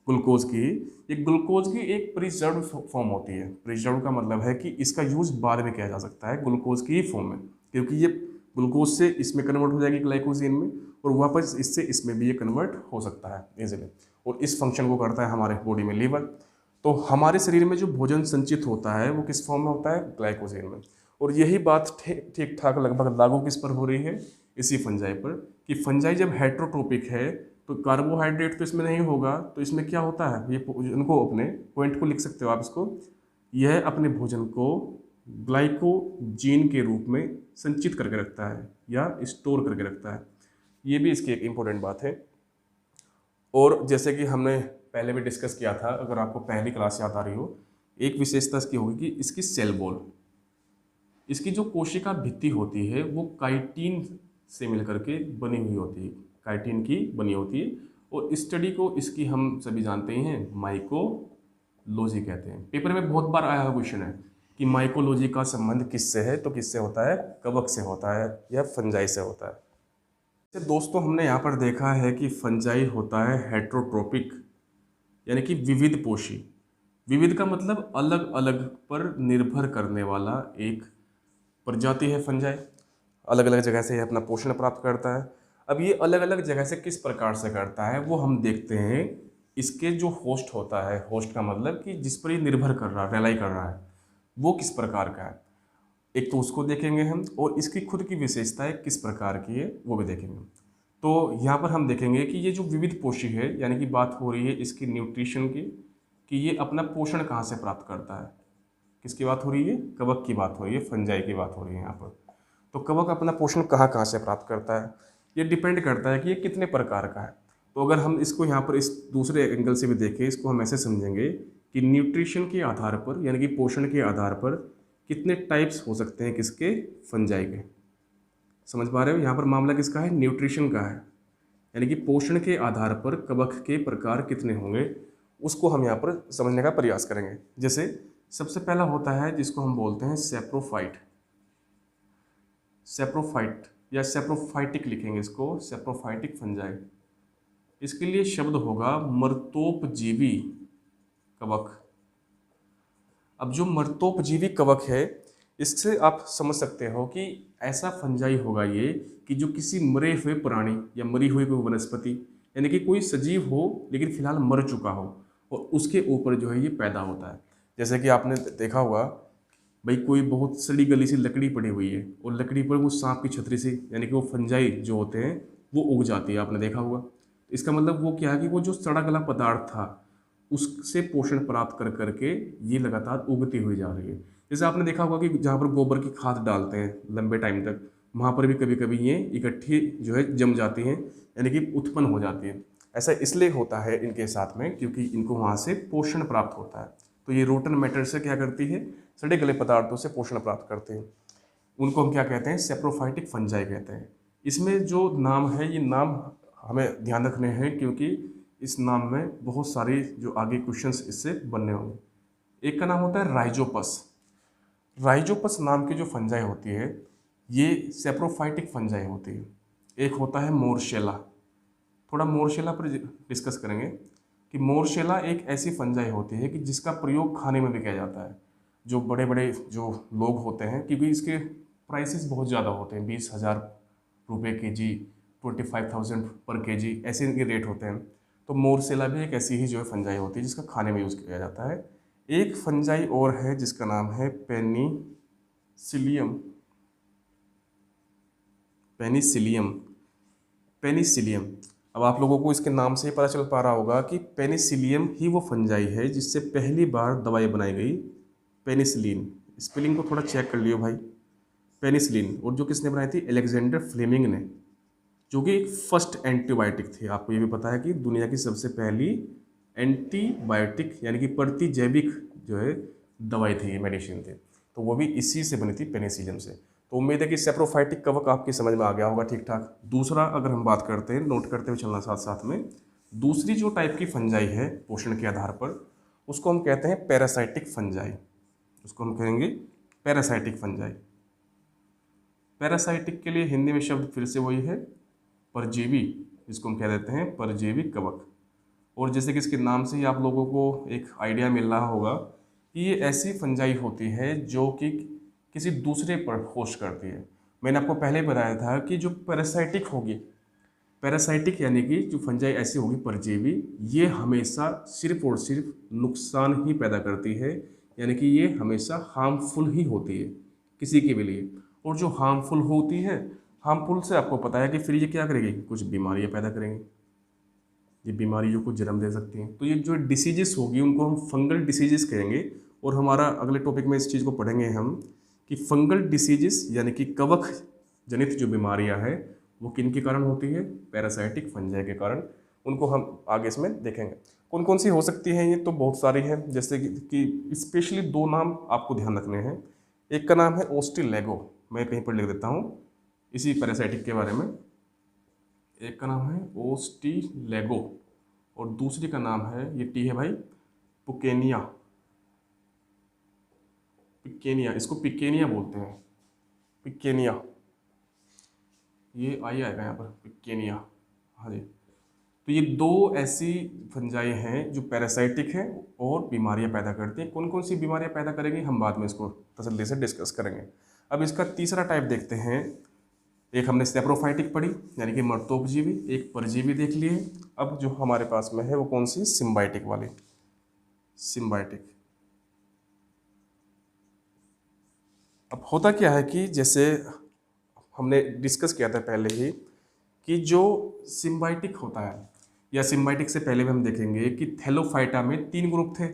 A: ग्लूकोज की। ये ग्लूकोज की एक प्रिजर्व फॉर्म होती है। प्रिजर्व का मतलब है कि इसका यूज बाद में किया जा सकता है ग्लूकोज की ही फॉर्म में, क्योंकि ये ग्लूकोज से इसमें कन्वर्ट हो जाएगी ग्लाइकोजीन में, और वापस इससे इसमें भी ये कन्वर्ट हो सकता है इजीली। और इस फंक्शन को करता है हमारे बॉडी में लीवर। तो हमारे शरीर में जो भोजन संचित होता है वो किस फॉर्म में होता है, ग्लाइकोजीन में। और यही बात ठीक ठाक लगभग लागू किस पर हो रही है, इसी फंजाई पर, कि फंजाई जब हेट्रोट्रोपिक है तो कार्बोहाइड्रेट तो इसमें नहीं होगा, तो इसमें क्या होता है, ये उनको अपने पॉइंट को लिख सकते हो आप इसको, यह अपने भोजन को ग्लाइकोजीन के रूप में संचित करके रखता है या स्टोर करके रखता है। ये भी इसकी एक इम्पोर्टेंट बात है। और जैसे कि हमने पहले भी डिस्कस किया था, अगर आपको पहली क्लास याद आ रही हो, एक विशेषता इसकी होगी कि इसकी सेल वॉल, इसकी जो कोशिका भित्ति होती है वो काइटिन से मिलकर के बनी हुई होती है, काइटिन की बनी होती है। और स्टडी को इसकी हम सभी जानते ही हैं, माइकोलॉजी कहते हैं। पेपर में बहुत बार आया हुआ क्वेश्चन है कि माइकोलॉजी का संबंध किससे है, तो किससे होता है, कवक से होता है या फंजाई से होता है। तो दोस्तों हमने यहाँ पर देखा है कि फंजाई होता है हेट्रोट्रोपिक यानी कि विविध पोषी। विविध का मतलब अलग अलग पर निर्भर करने वाला एक प्रजाति है फंजाई। अलग अलग जगह से ये अपना पोषण प्राप्त करता है। अब ये अलग अलग जगह से किस प्रकार से करता है वो हम देखते हैं। इसके जो होस्ट होता है, होस्ट का मतलब कि जिस पर ये निर्भर कर रहा है, रिलाई कर रहा है, वो किस प्रकार का है, एक तो उसको देखेंगे हम, और इसकी खुद की विशेषताएं किस प्रकार की है वो भी देखेंगे। तो यहाँ पर हम देखेंगे कि ये जो विविध पोषी है, यानी कि बात हो रही है इसकी न्यूट्रिशन की, कि ये अपना पोषण कहाँ से प्राप्त करता है। किसकी बात हो रही है, कवक की बात हो रही है, फंजाई की बात हो रही है यहाँ पर। तो कवक अपना पोषण कहाँ कहाँ से प्राप्त करता है, ये डिपेंड करता है कि ये कितने प्रकार का है। तो अगर हम इसको यहाँ पर इस दूसरे एंगल से भी देखें, इसको हम ऐसे समझेंगे कि न्यूट्रिशन के आधार पर, यानी कि पोषण के आधार पर कितने टाइप्स हो सकते हैं किसके, फंजाई के। समझ पा रहे हो, यहाँ पर मामला किसका है, न्यूट्रिशन का है, यानी कि पोषण के आधार पर कवक के प्रकार कितने होंगे, उसको हम यहाँ पर समझने का प्रयास करेंगे। जैसे सबसे पहला होता है जिसको हम बोलते हैं सेप्रोफाइट। सेप्रोफाइट या सेप्रोफाइटिक लिखेंगे इसको, सेप्रोफाइटिक फंजाई। इसके लिए शब्द होगा मर्तोपजीवी कवक। अब जो मर्तोपजीवी कवक है, इससे आप समझ सकते हो कि ऐसा फंजाई होगा ये कि जो किसी मरे हुए प्राणी या मरी हुई कोई वनस्पति, यानी कि कोई सजीव हो लेकिन फिलहाल मर चुका हो, और उसके ऊपर जो है ये पैदा होता है। जैसे कि आपने देखा होगा भाई, कोई बहुत सड़ी गली सी लकड़ी पड़ी हुई है और लकड़ी पर वो सांप की छतरी से, यानी कि वो फंजाई जो होते हैं वो उग जाती है, आपने देखा होगा। इसका मतलब वो क्या है कि वो जो सड़ा गला पदार्थ था उससे पोषण प्राप्त कर करके ये लगातार उगती हुई जा रही है। जैसे आपने देखा होगा कि जहाँ पर गोबर की खाद डालते हैं लंबे टाइम तक, वहाँ पर भी कभी कभी ये इकट्ठी जो है जम जाती हैं, यानी कि उत्पन्न हो जाती है। ऐसा इसलिए होता है इनके साथ में क्योंकि इनको वहाँ से पोषण प्राप्त होता है। तो ये रोटन मैटर से क्या करती है, सड़े गले पदार्थों से पोषण प्राप्त करते हैं। उनको हम क्या कहते हैं, सेप्रोफाइटिक फंजाई कहते हैं। इसमें जो नाम है ये नाम हमें ध्यान रखने हैं क्योंकि इस नाम में बहुत सारे जो आगे क्वेश्चंस इससे बनने होंगे। एक का नाम होता है राइजोपस। राइजोपस नाम की जो फंजाई होती है ये सेप्रोफाइटिक फंजाई होती है। एक होता है मोरशेला। थोड़ा मोरशेला पर डिस्कस करेंगे कि मोरशेला एक ऐसी फंजाई होती है कि जिसका प्रयोग खाने में भी किया जाता है। जो बड़े बड़े जो लोग होते हैं, क्योंकि इसके प्राइसेस बहुत ज़्यादा होते हैं, 20,000 रुपये केजी, 25,000 पर केजी, ऐसे इनके रेट होते हैं। तो मोरसेला भी एक ऐसी ही जो है फंजाई होती है जिसका खाने में यूज़ किया जाता है। एक फंजाई और है जिसका नाम है पेनिसिलियम। पेनिसिलियम पेनिसिलियम अब आप लोगों को इसके नाम से ही पता चल पा रहा होगा कि पेनिसिलियम ही वो फंजाई है जिससे पहली बार दवाई बनाई गई, पेनिसिलिन। स्पेलिंग को थोड़ा चेक कर लियो भाई, पेनिसिलिन। और जो किसने बनाई थी, अलेक्जेंडर फ्लेमिंग ने, जो कि एक फर्स्ट एंटीबायोटिक थी। आपको ये भी पता है कि दुनिया की सबसे पहली एंटीबायोटिक यानी कि प्रतिजैविक जो है दवाई थी, ये मेडिसिन थी, तो वो भी इसी से बनी थी, पेनिसिलियम से। तो उम्मीद है कि सेप्रोफाइटिक कवक आपकी समझ में आ गया होगा ठीक ठाक। दूसरा अगर हम बात करते हैं, नोट करते हुए चलना साथ साथ में, दूसरी जो टाइप की फंजाई है पोषण के आधार पर, उसको हम कहते हैं पैरासाइटिक फंजाई। उसको हम कहेंगे पैरासाइटिक फंजाई। पैरासाइटिक के लिए हिंदी में शब्द फिर से वही है, परजीवी, जिसको हम कह देते हैं परजीवी कवक। और जैसे कि इसके नाम से ही आप लोगों को एक आइडिया मिल रहा होगा कि ये ऐसी फंजाई होती है जो कि किसी दूसरे पर होस्ट करती है। मैंने आपको पहले बताया था कि जो पैरासाइटिक होगी, पैरासाइटिक यानी कि जो फंजाई ऐसी होगी परजीवी, ये हमेशा सिर्फ और सिर्फ नुकसान ही पैदा करती है, यानी कि ये हमेशा हार्मफुल ही होती है किसी के भी लिए। और जो हार्मफुल होती है, हार्मफुल से आपको पता है कि फिर ये क्या करेगी, कुछ बीमारियां पैदा करेंगी, ये बीमारियों को जन्म दे सकती हैं। तो ये जो डिसीजेस होगी उनको हम फंगल डिसीजेस कहेंगे। और हमारा अगले टॉपिक में इस चीज़ को पढ़ेंगे हम कि फंगल डिसीजेस यानी कि कवक जनित जो बीमारियां हैं वो किन के कारण होती है, पैरासाइटिक फंजाई के कारण। उनको हम आगे इसमें देखेंगे कौन कौन सी हो सकती हैं। ये तो बहुत सारी हैं, जैसे कि स्पेशली दो नाम आपको ध्यान रखने हैं। एक का नाम है ओस्टिलेगो, मैं कहीं पर लिख देता हूँ इसी पैरासाइटिक के बारे में। एक का नाम है ओस्टिलेगो और दूसरी का नाम है, ये टी है भाई, पुकेनिया। पिकेनिया, इसको पिकेनिया बोलते हैं, पिकेनिया, ये आई आएगा यहाँ पर, पिकेनिया। हाँ जी। तो ये दो ऐसी फंजाई हैं जो पैरासाइटिक हैं और बीमारियां पैदा करती हैं। कौन कौन सी बीमारियां पैदा करेंगी हम बाद में इसको तसल्ली से डिस्कस करेंगे। अब इसका तीसरा टाइप देखते हैं। एक हमने सेप्रोफाइटिक पढ़ी यानी कि मर्तोपजीवी, एक परजीवी देख लिए। अब जो हमारे पास में है वो कौन सी, सिम्बाइटिक वाली, सिम्बाइटिक। अब होता क्या है कि जैसे हमने डिस्कस किया था पहले ही कि जो सिम्बाइटिक होता है, या सिम्बाइटिक से पहले भी हम देखेंगे कि थैलोफाइटा में 3 ग्रुप थे।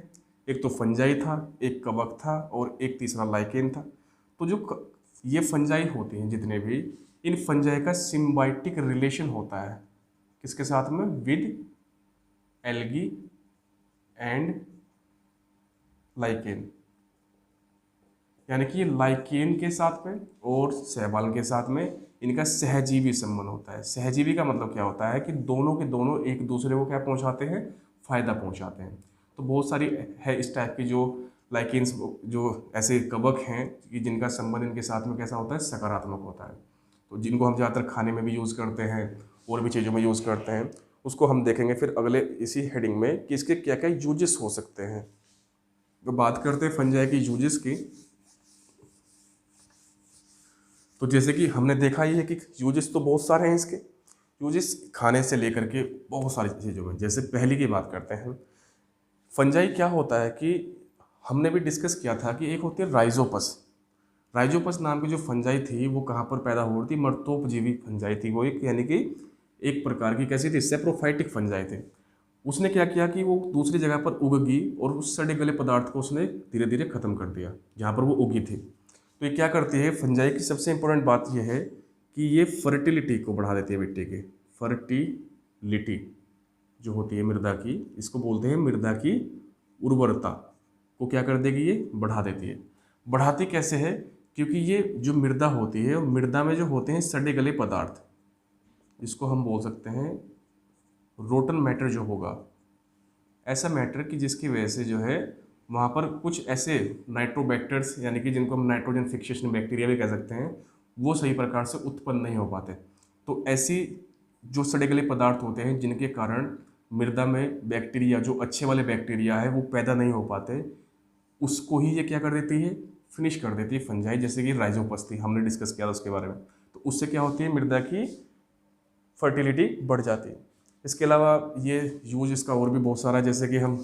A: एक तो फंजाई था, एक कवक था और एक तीसरा लाइकेन था। तो जो ये फंजाई होती हैं जितने भी, इन फंजाई का सिम्बाइटिक रिलेशन होता है किसके साथ में, विद एल्गी एंड लाइकेन। यानी कि लाइकेन के साथ में और शैवाल के साथ में इनका सहजीवी संबंध होता है। सहजीवी का मतलब क्या होता है कि दोनों के दोनों एक दूसरे को क्या पहुंचाते हैं, फायदा पहुंचाते हैं। तो बहुत सारी है इस टाइप की जो लाइकेन्स, जो ऐसे कवक हैं कि जिनका संबंध इनके साथ में कैसा होता है, सकारात्मक होता है। तो जिनको हम ज़्यादातर खाने में भी यूज़ करते हैं और भी चीज़ों में यूज़ करते हैं, उसको हम देखेंगे फिर अगले इसी हेडिंग में कि इसके क्या क्या यूजेस हो सकते हैं। तो बात करते हैं फंजाई की यूजेस की। तो जैसे कि हमने देखा ही है कि यूजेस तो बहुत सारे हैं इसके। यूजेस खाने से लेकर के बहुत सारी चीज़ों में। जैसे पहली की बात करते हैं, फंजाई क्या होता है कि हमने भी डिस्कस किया था कि एक होती है राइजोपस। राइजोपस नाम की जो फंजाई थी वो कहाँ पर पैदा हो रही थी, मर्तोपजीवी फंजाई थी वो एक, यानी कि एक प्रकार की कैसी थी, सेप्रोफाइटिक फंजाई थे। उसने क्या किया कि वो दूसरी जगह पर उग गई और उस सड़े गले पदार्थ को उसने धीरे धीरे खत्म कर दिया जहाँ पर वो उगी थी। तो ये क्या करती है, फंजाई की सबसे इंपॉर्टेंट बात यह है कि ये फर्टिलिटी को बढ़ा देती है मिट्टी की। फर्टिलिटी जो होती है मृदा की, इसको बोलते हैं मृदा की उर्वरता को क्या कर देगी, ये बढ़ा देती है। बढ़ाती कैसे है, क्योंकि ये जो मृदा होती है, मृदा में जो होते हैं सड़े गले पदार्थ, इसको हम बोल सकते हैं रोटन मैटर जो होगा, ऐसा मैटर कि जिसकी वजह से जो है वहाँ पर कुछ ऐसे नाइट्रोबैक्टर्स, यानी कि जिनको हम नाइट्रोजन फिक्सेशन बैक्टीरिया भी कह सकते हैं, वो सही प्रकार से उत्पन्न नहीं हो पाते। तो ऐसी जो सड़े गले पदार्थ होते हैं जिनके कारण मृदा में बैक्टीरिया, जो अच्छे वाले बैक्टीरिया है, वो पैदा नहीं हो पाते, उसको ही ये क्या कर देती है, फिनिश कर देती है फंजाई। जैसे कि राइजोपस्ती हमने डिस्कस किया था उसके बारे में। तो उससे क्या होती है, मृदा की फर्टिलिटी बढ़ जाती है। इसके अलावा ये यूज इसका और भी बहुत सारा है, जैसे कि हम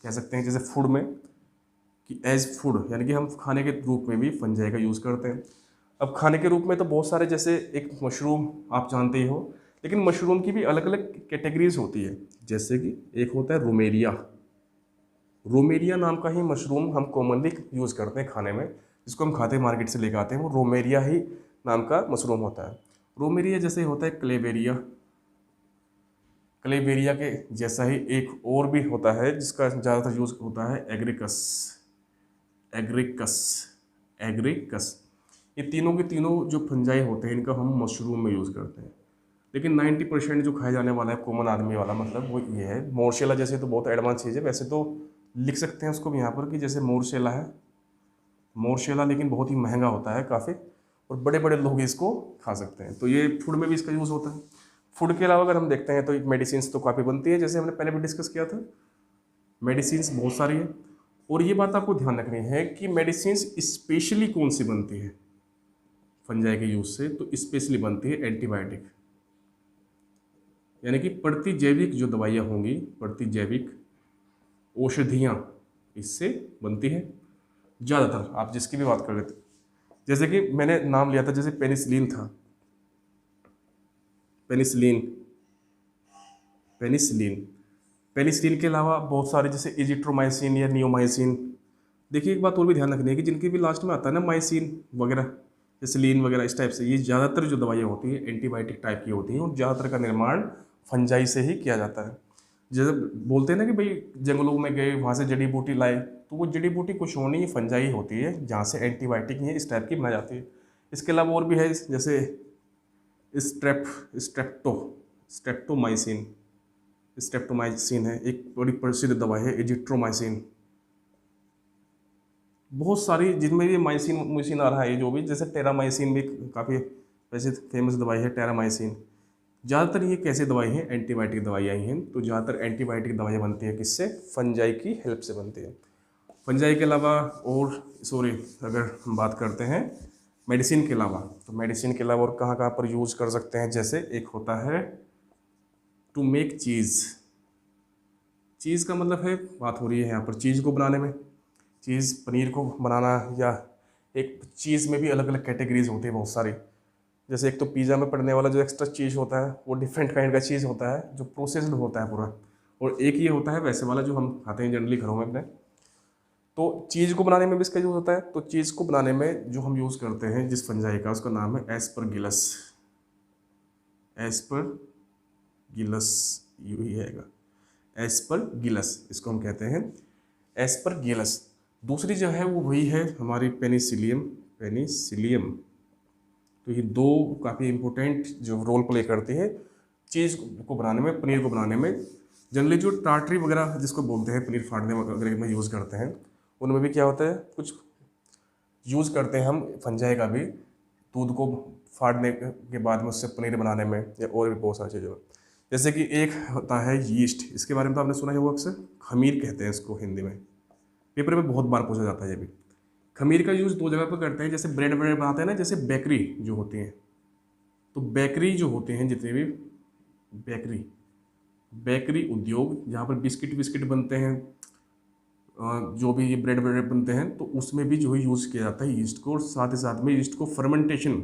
A: कह सकते हैं जैसे फूड में कि एज फूड, यानी कि हम खाने के रूप में भी फंजाई का यूज़ करते हैं। अब खाने के रूप में तो बहुत सारे, जैसे एक मशरूम आप जानते ही हो, लेकिन मशरूम की भी अलग अलग कैटेगरीज होती है। जैसे कि एक होता है रोमेरिया। रोमेरिया नाम का ही मशरूम हम कॉमनली यूज़ करते हैं खाने में, जिसको हम खाते हैं मार्केट से लेकर आते हैं, वो रोमेरिया ही नाम का मशरूम होता है। रोमेरिया जैसे होता है क्लेवेरिया। क्लेवेरिया के जैसा ही एक और भी होता है जिसका ज़्यादातर यूज़ होता है एग्रिकस। एग्रिकस एग्रिकस ये तीनों के तीनों जो फंजाई होते हैं, इनका हम मशरूम में यूज़ करते हैं। लेकिन 90% जो खाया जाने वाला है कॉमन आदमी वाला, मतलब वो ये है मोरसेला। जैसे तो बहुत एडवांस चीज़ है, वैसे तो लिख सकते हैं उसको भी यहाँ पर कि जैसे मोरसेला है, मोरसेला, लेकिन बहुत ही महंगा होता है काफ़ी, और बड़े बड़े लोग इसको खा सकते हैं। तो ये फूड में भी इसका यूज़ होता है। फूड के अलावा अगर हम देखते हैं तो मेडिसिन तो काफ़ी बनती है, जैसे हमने पहले भी डिस्कस किया था, मेडिसिन बहुत सारी है। और ये बात आपको ध्यान रखनी है कि मेडिसिन स्पेशली कौन सी बनती है फंजाई के यूज से, तो स्पेशली बनती है एंटीबायोटिक, यानी कि प्रतिजैविक जो दवाइयाँ होंगी, प्रतिजैविक औषधियाँ इससे बनती है ज़्यादातर। आप जिसकी भी बात कर लेते, जैसे कि मैंने नाम लिया था, जैसे पेनिसिलिन था, पेनिसिलिन पेनिसिलिन पेनिसिलिन के अलावा बहुत सारे जैसे इजिट्रोमाइसिन या नियोमाइसिन। देखिए एक बात और भी ध्यान रखनी है कि जिनके भी लास्ट में आता है ना माइसिन वगैरह, जैसे लीन वगैरह, इस टाइप से ये ज़्यादातर जो दवाइयाँ होती हैं एंटीबायोटिक टाइप की होती हैं, और ज़्यादातर का निर्माण फंजाई से ही किया जाता है। जैसे बोलते हैं ना कि भाई जंगलों में गए, वहाँ से जड़ी बूटी लाए, तो वो जड़ी बूटी कुछ और नहीं, फंजाई होती है, जहाँ से एंटीबायोटिक ही इस टाइप की बनाई जाती है। इसके अलावा और भी है, जैसे स्ट्रेप्टोमाइसिन। स्ट्रेप्टोमाइसिन है एक बड़ी प्रसिद्ध दवा है, एजिट्रोमाइसिन। बहुत सारी जिनमें ये माइसिन मुइसिन आ रहा है, जो भी, जैसे टेरामाइसिन भी काफ़ी वैसे फेमस दवाई है, टेरामाइसिन। ज़्यादातर ये कैसे दवाई हैं, एंटीबायोटिक दवाइयाँ ही हैं। तो ज़्यादातर एंटीबायोटिक दवाइयाँ बनती है किससे, फंजाई की हेल्प से बनती है। फंजाई के अलावा और अगर हम बात करते हैं मेडिसिन के अलावा, तो मेडिसिन के अलावा और कहाँ कहाँ पर यूज़ कर सकते हैं, जैसे एक होता है टू मेक चीज़। चीज़ का मतलब है, बात हो रही है यहाँ पर चीज़ को बनाने में, चीज़ पनीर को बनाना, या एक चीज़ में भी अलग अलग कैटेगरीज होती है बहुत सारी। जैसे एक तो पिज़्ज़ा में पड़ने वाला जो एक्स्ट्रा चीज़ होता है, वो डिफरेंट काइंड का चीज़ होता है जो प्रोसेस्ड होता है पूरा, और एक ये होता है वैसे वाला जो हम खाते हैं जनरली घरों में अपने। तो चीज़ को बनाने में भी इसका यूज़ होता है। तो चीज़ को बनाने में जो हम यूज़ करते हैं जिस फंजाई का, उसका नाम है एस्परगिलस। एस्परगिलस यही आएगा, एस्परगिलस इसको हम कहते हैं, एस्परगिलस। दूसरी जो है वो वही है हमारी पेनिसिलियम। तो ये दो काफ़ी इम्पोर्टेंट जो रोल प्ले करती है चीज़ को बनाने में, पनीर को बनाने में। जनरली जो टार्टरी वगैरह जिसको बोलते हैं, पनीर फाड़ने वगैरह में यूज़ करते हैं, उनमें भी क्या होता है, कुछ यूज़ करते हैं हम फंजाई का भी, दूध को फाड़ने के बाद में उससे पनीर बनाने में, या और भी बहुत सारी चीज़ों में। जैसे कि एक होता है यीस्ट, इसके बारे में तो आपने सुना है, वो अक्सर खमीर कहते हैं इसको हिंदी में, पेपर में बहुत बार पूछा जाता है ये भी। खमीर का यूज़ दो जगह पर करते हैं, जैसे ब्रेड बनाते हैं ना, जैसे बेकरी जो होती हैं, तो बेकरी जो होते हैं जितने भी बेकरी उद्योग, जहाँ पर बिस्किट बनते हैं, जो भी ये ब्रेड बनते हैं, तो उसमें भी जो है यूज़ किया जाता है यीस्ट को। और साथ ही साथ में यीस्ट को फर्मेंटेशन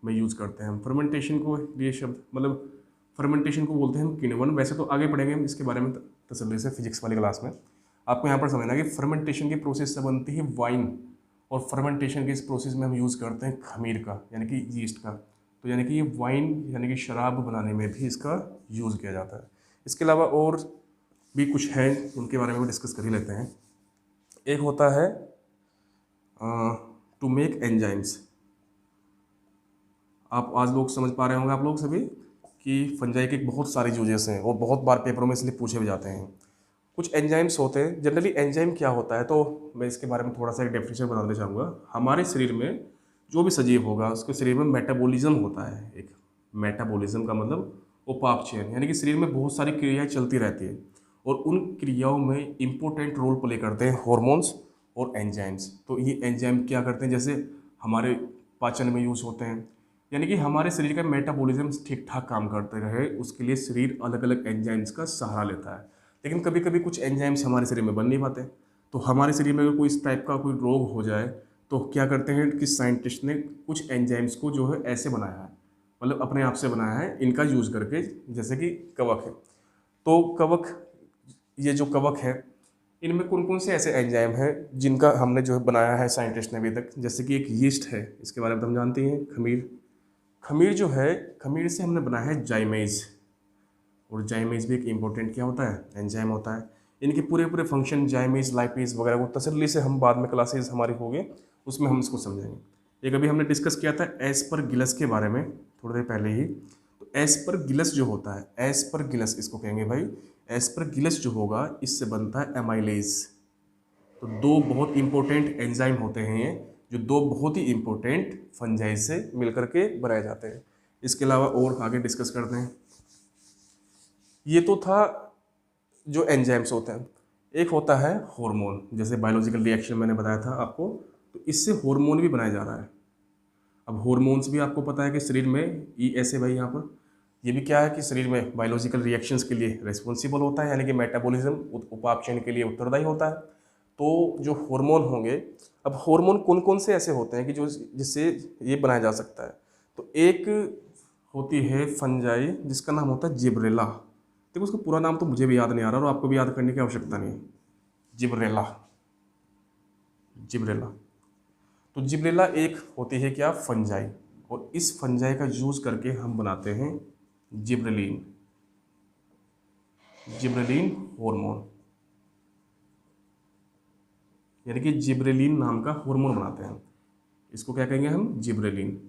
A: में यूज़ करते हैं हम। फर्मेंटेशन को ये शब्द मतलब फर्मेंटेशन को बोलते हैं हम किण्वन। वैसे तो आगे पढ़ेंगे हम इसके बारे में तसल्ली से फिजिक्स वाली क्लास में। आपको यहाँ पर समझना है कि फर्मेंटेशन की प्रोसेस से बनती है वाइन, और फर्मेंटेशन के इस प्रोसेस में हम यूज़ करते हैं खमीर का यानी कि यीस्ट का। तो यानी कि ये वाइन यानी कि शराब बनाने में भी इसका यूज़ किया जाता है। इसके अलावा और भी कुछ है, उनके बारे में भी डिस्कस कर ही लेते हैं। एक होता है टू मेक एंजाइम्स। आप आज लोग समझ पा रहे होंगे आप लोग सभी कि फंजाई के बहुत सारे यूजेस हैं और बहुत बार पेपरों में इसलिए पूछे भी जाते हैं। कुछ एंजाइम्स होते हैं। जनरली एंजाइम क्या होता है, तो मैं इसके बारे में थोड़ा सा एक डेफिनेशन बता देना चाहूँगा। हमारे शरीर में जो भी सजीव होगा उसके शरीर में मेटाबॉलिज्म होता है। एक मेटाबॉलिज्म का मतलब उपापचयन, यानी कि शरीर में बहुत सारी क्रियाएं चलती रहती है और उन क्रियाओं में इम्पोर्टेंट रोल प्ले करते हैं हॉर्मोन्स और एंजाइम्स। तो ये एंजाइम क्या करते हैं, जैसे हमारे पाचन में यूज़ होते हैं, यानी कि हमारे शरीर का मेटाबॉलिज्म ठीक ठाक काम करते रहे उसके लिए शरीर अलग अलग एंजाइम्स का सहारा लेता है। लेकिन कभी कभी कुछ एंजाइम्स हमारे शरीर में बन नहीं पाते, तो हमारे शरीर में अगर कोई इस टाइप का कोई रोग हो जाए तो क्या करते हैं कि साइंटिस्ट ने कुछ एंजाइम्स को जो है ऐसे बनाया है, मतलब अपने आप से बनाया है इनका यूज़ करके, जैसे कि कवक है। तो कवक, ये जो कवक है इनमें कौन कौन से ऐसे एंजाइम हैं जिनका हमने जो है बनाया है साइंटिस्ट ने अभी तक, जैसे कि एक यीस्ट है, इसके बारे में हम जानते हैं। खमीर, खमीर जो है, खमीर से हमने बनाया है जाइमेज, और जाइमेज भी एक इम्पोर्टेंट क्या होता है, एंजाइम होता है। इनके पूरे पूरे फंक्शन जाइमेज लाइपेज वगैरह को तसल्ली से हम बाद में क्लासेस हमारी होगी उसमें हम इसको समझेंगे। एक अभी हमने डिस्कस किया था एस्परगिलस के बारे में थोड़ी देर पहले ही। तो एस्परगिलस जो होता है, एस्परगिलस इसको कहेंगे भाई, एस्परगिलस जो होगा इससे बनता है एमाइलेज। तो दो बहुत इंपॉर्टेंट एंजाइम होते हैं ये, जो दो बहुत ही इंपॉर्टेंट फंजाई से मिलकर के बनाए जाते हैं। इसके अलावा और आगे डिस्कस करते हैं। ये तो था जो एंजाइम्स होते हैं। एक होता है हार्मोन, जैसे बायोलॉजिकल रिएक्शन मैंने बताया था आपको, तो इससे हार्मोन भी बनाया जा रहा है। अब हार्मोन्स भी आपको पता है कि शरीर में ऐसे भाई यहाँ पर ये भी क्या है कि शरीर में बायोलॉजिकल रिएक्शंस के लिए रिस्पॉन्सिबल होता है, यानी कि मेटाबॉलिज्म उपापचयन के लिए उत्तरदायी होता है। तो जो हार्मोन होंगे, अब हार्मोन कौन कौन से ऐसे होते हैं कि जो जिससे ये बनाया जा सकता है। तो एक होती है फंजाई जिसका नाम होता है जिब्रेला। देखो उसका पूरा नाम तो मुझे भी याद नहीं आ रहा और आपको भी याद करने की आवश्यकता नहीं है। Gibberella, Gibberella. तो जिब्रेला एक होती है क्या, फंजाई, और इस फंजाई का यूज करके हम बनाते हैं जिब्रेलिन, जिब्रेलिन हार्मोन, यानी कि जिब्रेलिन नाम का हार्मोन बनाते हैं। इसको क्या कहेंगे हम, जिब्रेलिन।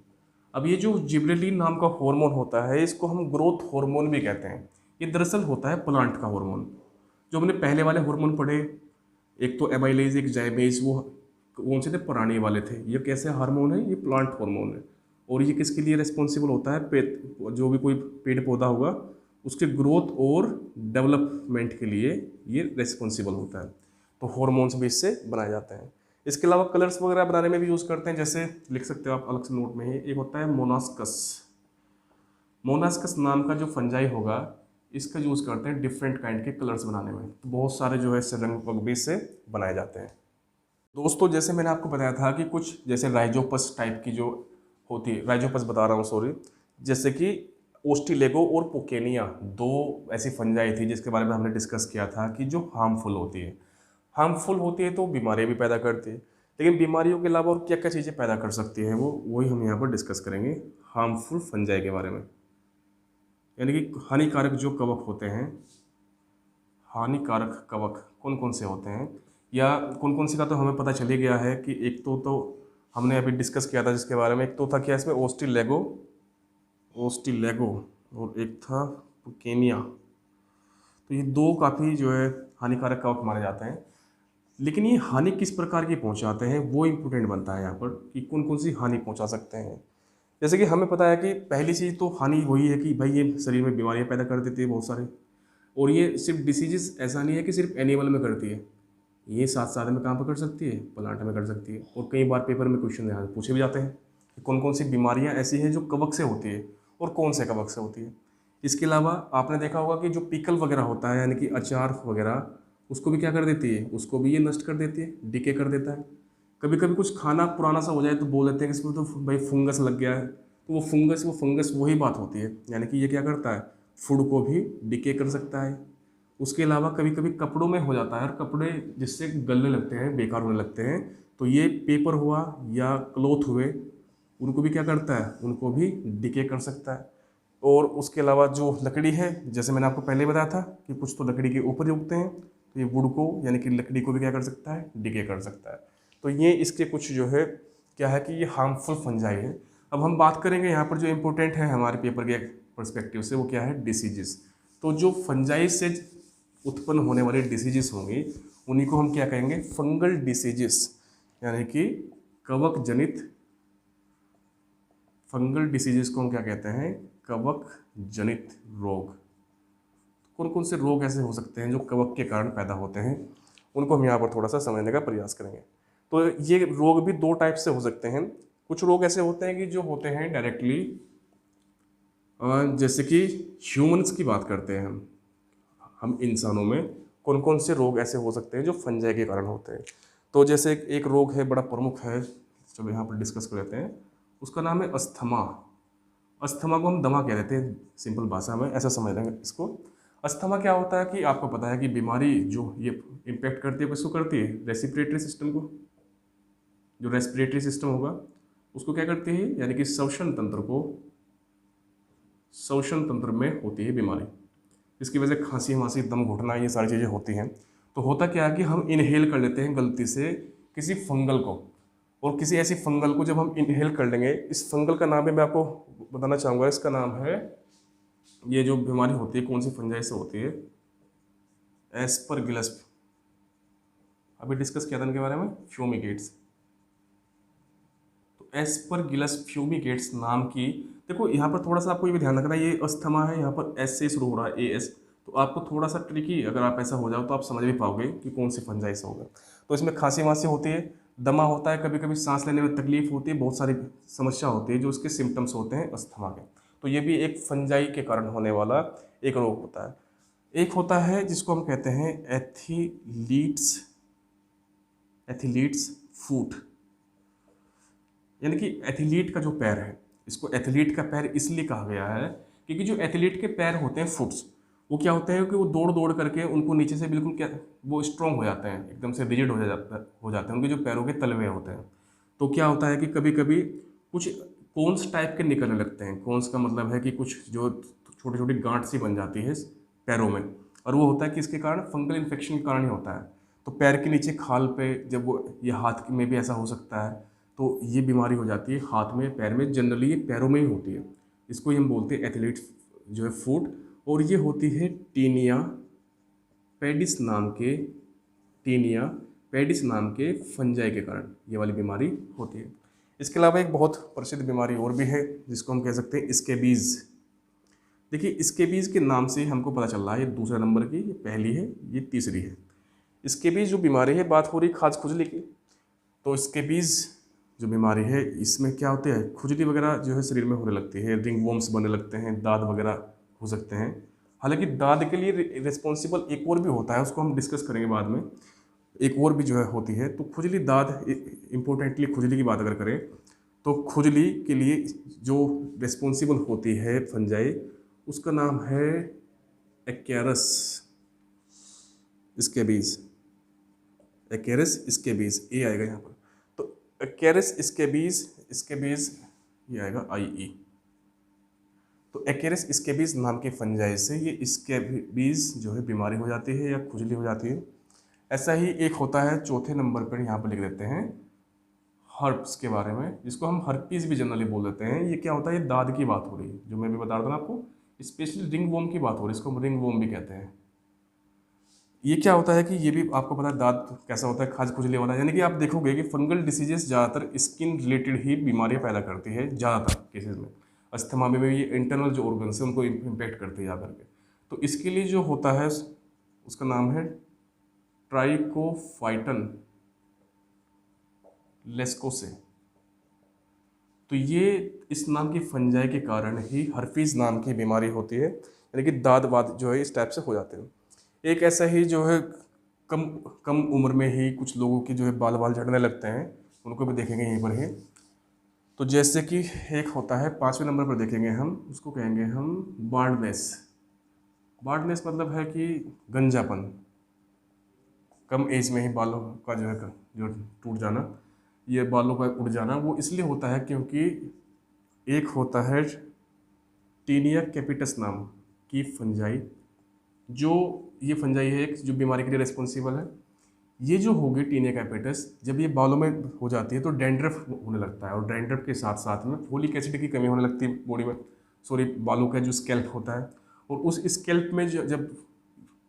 A: अब ये जो जिब्रेलिन नाम का हार्मोन होता है इसको हम ग्रोथ हार्मोन भी कहते हैं। ये दरअसल होता है प्लांट का हार्मोन। जो हमने पहले वाले हार्मोन पढ़े, एक तो एमाइलेज एक जाइमेज, वो कौन से थे, पुराने वाले थे। ये कैसे हार्मोन है, ये प्लांट हार्मोन है। और ये किसके लिए रिस्पॉन्सिबल होता है, जो भी कोई पेड़ पौधा होगा उसके ग्रोथ और डेवलपमेंट के लिए ये रिस्पॉन्सिबल होता है। तो हार्मोन्स भी इससे बनाए जाते हैं। इसके अलावा कलर्स वगैरह बनाने में भी यूज़ करते हैं, जैसे लिख सकते हो आप अलग से नोट में ही। एक होता है मोनास्कस, मोनास्कस नाम का जो फंजाई होगा इसका यूज़ करते हैं डिफरेंट काइंड के कलर्स बनाने में। तो बहुत सारे जो है रंग भी इससे बनाए जाते हैं। दोस्तों जैसे मैंने आपको बताया था कि कुछ जैसे राइजोपस टाइप की जो होती है, राइजोपस बता रहा हूँ सॉरी, जैसे कि ओस्टिलेगो और पोकेनिया, दो ऐसी फंजाई थी जिसके बारे में हमने डिस्कस किया था कि जो हार्मफुल होती है। हार्मफुल होती है तो बीमारियाँ भी पैदा करती है, लेकिन बीमारियों के अलावा और क्या क्या चीज़ें पैदा कर सकती हैं वही हम यहाँ पर डिस्कस करेंगे हार्मफुल फंजाई के बारे में। यानी कि हानिकारक जो कवक होते हैं, हानिकारक कवक कौन कौन से होते हैं, या कौन कौन से का तो हमें पता चल ही गया है कि एक तो हमने अभी डिस्कस किया था जिसके बारे में। एक तो था क्या इसमें, ओस्टिलेगो, ओस्टिलेगो, और एक था पुकेनिया। तो ये दो काफ़ी जो है हानिकारक कवक माने जाते हैं। लेकिन ये हानि किस प्रकार की पहुंचाते हैं वो इम्पोर्टेंट बनता है यहाँ पर, कि कौन कौन सी हानि पहुंचा सकते हैं। जैसे कि हमें पता है कि पहली चीज़ तो हानि वही है कि भाई ये शरीर में बीमारियाँ पैदा कर देती है बहुत सारे, और ये सिर्फ डिसीजेस ऐसा नहीं है कि सिर्फ एनिमल में करती है, ये साथ साथ में कहाँ पर कर सकती है, प्लांट में कर सकती है। और कई बार पेपर में क्वेश्चन यहाँ पूछे भी जाते हैं कि कौन कौन सी बीमारियाँ ऐसी हैं जो कवक से होती है और कौन से कवक से होती है। इसके अलावा आपने देखा होगा कि जो पिकल वगैरह होता है, यानी कि अचार वगैरह, उसको भी क्या कर देती है, उसको भी ये नष्ट कर देती है, डिके कर देता है। कभी कभी कुछ खाना पुराना सा हो जाए तो बोल देते हैं कि इसमें तो भाई फंगस लग गया है, तो वो फंगस वही बात होती है, यानी कि ये क्या करता है, फूड को भी डिके कर सकता है। उसके अलावा कभी कभी कपड़ों में हो जाता है, और कपड़े जिससे गलने लगते हैं, बेकार होने लगते हैं, तो ये पेपर हुआ या क्लॉथ हुए, उनको भी क्या करता है, उनको भी डिके कर सकता है। और उसके अलावा जो लकड़ी है, जैसे मैंने आपको पहले बताया था कि कुछ तो लकड़ी के ऊपर ही उगते हैं, तो ये वुड को यानी कि लकड़ी को भी क्या कर सकता है, डिके कर सकता है। तो ये इसके कुछ जो है क्या है कि ये हार्मफुल फंजाई है। अब हम बात करेंगे यहाँ पर जो इम्पोर्टेंट है हमारे पेपर के पर्सपेक्टिव से, वो क्या है, डिसीजेस। तो जो फंजाई से उत्पन्न होने वाले डिसीजेस होंगे उन्हीं को हम क्या कहेंगे, फंगल डिसीजेस, यानी कि कवक जनित, फंगल डिसीजेस को हम क्या कहते हैं, कवक जनित रोग। कौन कौन से रोग ऐसे हो सकते हैं जो कवक के कारण पैदा होते हैं, उनको हम यहाँ पर थोड़ा सा समझने का प्रयास करेंगे। तो ये रोग भी दो टाइप से हो सकते हैं। कुछ रोग ऐसे होते हैं कि जो होते हैं डायरेक्टली, जैसे कि ह्यूमंस की बात करते हैं हम इंसानों में कौन कौन से रोग ऐसे हो सकते हैं जो फंजाई के कारण होते हैं। तो जैसे एक रोग है, बड़ा प्रमुख है, चलो यहाँ पर डिस्कस कर लेते हैं। उसका नाम है अस्थमा। अस्थमा को हम दमा कह देते हैं, सिंपल भाषा में ऐसा समझ लेंगे इसको। अस्थमा क्या होता है कि आपको पता है कि बीमारी जो ये इम्पेक्ट करती है, किसको करती है, रेस्पिरेटरी सिस्टम को। जो रेस्पिरेटरी सिस्टम होगा उसको क्या करती है, यानी कि श्वसन तंत्र को, श्वसन तंत्र में होती है बीमारी, इसकी वजह से खांसी वांसी, दम घुटना, ये सारी चीज़ें होती हैं। तो होता क्या है कि हम इनहेल कर लेते हैं गलती से किसी फंगल को, और किसी ऐसी फंगल को जब हम इनहेल कर लेंगे, इस फंगल का नाम है, मैं आपको बताना चाहूँगा, इसका नाम है, ये जो बीमारी होती है कौन सी फंजाई से होती है, एस्परगिलस। अभी डिस्कस किया था इनके बारे में, फ्यूमिगेट्स। तो एस्परगिलस फ्यूमिगेट्स नाम की, देखो यहाँ पर थोड़ा सा आपको ये भी ध्यान रखना है, ये अस्थमा है, यहाँ पर एस से शुरू हो रहा है, AS, तो आपको थोड़ा सा ट्रिकी, अगर आप ऐसा हो जाओ तो आप समझ भी पाओगे कि कौन सी फंजाई से होगा। तो इसमें खांसी वांसी होती है, दमा होता है, कभी कभी सांस लेने में तकलीफ होती है, बहुत सारी समस्या होती है जो उसके सिम्टम्स होते हैं अस्थमा के। तो ये भी एक फंजाई के कारण होने वाला एक रोग होता है। एक होता है जिसको हम कहते हैं एथिलीट्स फूट, यानी कि एथलीट का जो पैर है, इसको एथलीट का पैर इसलिए कहा गया है क्योंकि जो एथलीट के पैर होते हैं, फुट्स, वो क्या होते हैं कि वो दौड़ दौड़ करके उनको नीचे से बिल्कुल क्या, वो स्ट्रॉन्ग हो जाते हैं, एकदम से रिजिड हो जाते हैं उनके जो पैरों के तलवे होते हैं। तो क्या होता है कि कभी कभी कुछ कोन्स टाइप के निकलने लगते हैं। कोन्स का मतलब है कि कुछ जो छोटी छोटी गांठ सी बन जाती है पैरों में, और वो होता है कि इसके कारण फंगल इन्फेक्शन के कारण ही होता है। तो पैर के नीचे खाल पे जब वो, ये हाथ में भी ऐसा हो सकता है, तो ये बीमारी हो जाती है हाथ में, पैर में, जनरली ये पैरों में ही होती है। इसको ही हम बोलते हैं एथलीट जो है फुट, और ये होती है टीनिया पेडिस नाम के फंजाई के कारण ये वाली बीमारी होती है। इसके अलावा एक बहुत प्रसिद्ध बीमारी और भी है जिसको हम कह सकते हैं स्केबीज़। देखिए स्केबीज़ के नाम से हमको पता चल रहा है, ये दूसरे नंबर की, ये पहली है, ये तीसरी है। स्केबीज़ जो बीमारी है, बात हो रही खाज खुजली की, तो स्केबीज़ जो बीमारी है इसमें क्या होता है, खुजली वगैरह जो है शरीर में होने लगती है, रिंग वॉर्म्स बनने लगते हैं, दाद वगैरह हो सकते हैं। हालांकि दाद के लिए रिस्पॉन्सिबल एक और भी होता है, उसको हम डिस्कस करेंगे बाद में, एक और भी जो है होती है। तो खुजली, दाद, इम्पोर्टेंटली खुजली की बात अगर करें तो खुजली के लिए जो रिस्पॉन्सिबल होती है फंजाई, उसका नाम है एक्केरस स्केबीज़। एक्केरस स्केबीज़, ए आएगा यहाँ पर, तो एक्केरस स्केबीज़ ये आएगा IE। तो एक्केरस स्केबीज़ नाम के फंजाई से ये स्केबीज़ जो है बीमारी हो जाती है या खुजली हो जाती है। ऐसा ही एक होता है, चौथे नंबर पर यहाँ पर लिख देते हैं हर्प्स के बारे में, जिसको हम हर्पीज़ भी जनरली बोल देते हैं। ये क्या होता है, ये दाद की बात हो रही है, जो मैं भी बता रहा था ना आपको, स्पेशली रिंग वॉर्म की बात हो रही है, इसको हम रिंग वॉर्म भी कहते हैं। ये क्या होता है कि ये भी आपको पता है दाद कैसा होता है, खाज खुजली वाला, यानी कि आप देखोगे कि फंगल डिसीजेस ज़्यादातर स्किन रिलेटेड ही बीमारियाँ पैदा करती है ज़्यादातर केसेस में। अस्थमा में भी ये इंटरनल जो ऑर्गन्स है उनको इम्पेक्ट करती है जाकर के। तो इसके लिए जो होता है उसका नाम है ट्राइकोफाइटन लेस्कोसे। तो ये इस नाम की फंजाई के कारण ही हर्पीज़ नाम की बीमारी होती है, यानी कि दाद वाद जो है इस टाइप से हो जाते हैं। एक ऐसा ही जो है कम उम्र में ही कुछ लोगों के जो है बाल झड़ने लगते हैं, उनको भी देखेंगे यहीं पर ही। तो जैसे कि एक होता है 5वें नंबर पर देखेंगे हम, उसको कहेंगे हम बार्डनेस। बार्डनेस मतलब है कि गंजापन, कम एज में ही बालों का जो है जो टूट जाना, ये बालों का उड़ जाना, वो इसलिए होता है क्योंकि एक होता है टीनिया कैपिटस नाम की फंजाई, जो ये फंजाई है एक जो बीमारी के लिए रिस्पॉन्सिबल है। ये जो होगी टीनिया कैपिटस, जब ये बालों में हो जाती है तो डैंड्रफ होने लगता है, और डैंड्रफ के साथ साथ में फोलिक एसिड की कमी होने लगती है बॉडी में, सॉरी बालों का जो स्कैल्प होता है। और उस स्कैल्प में जब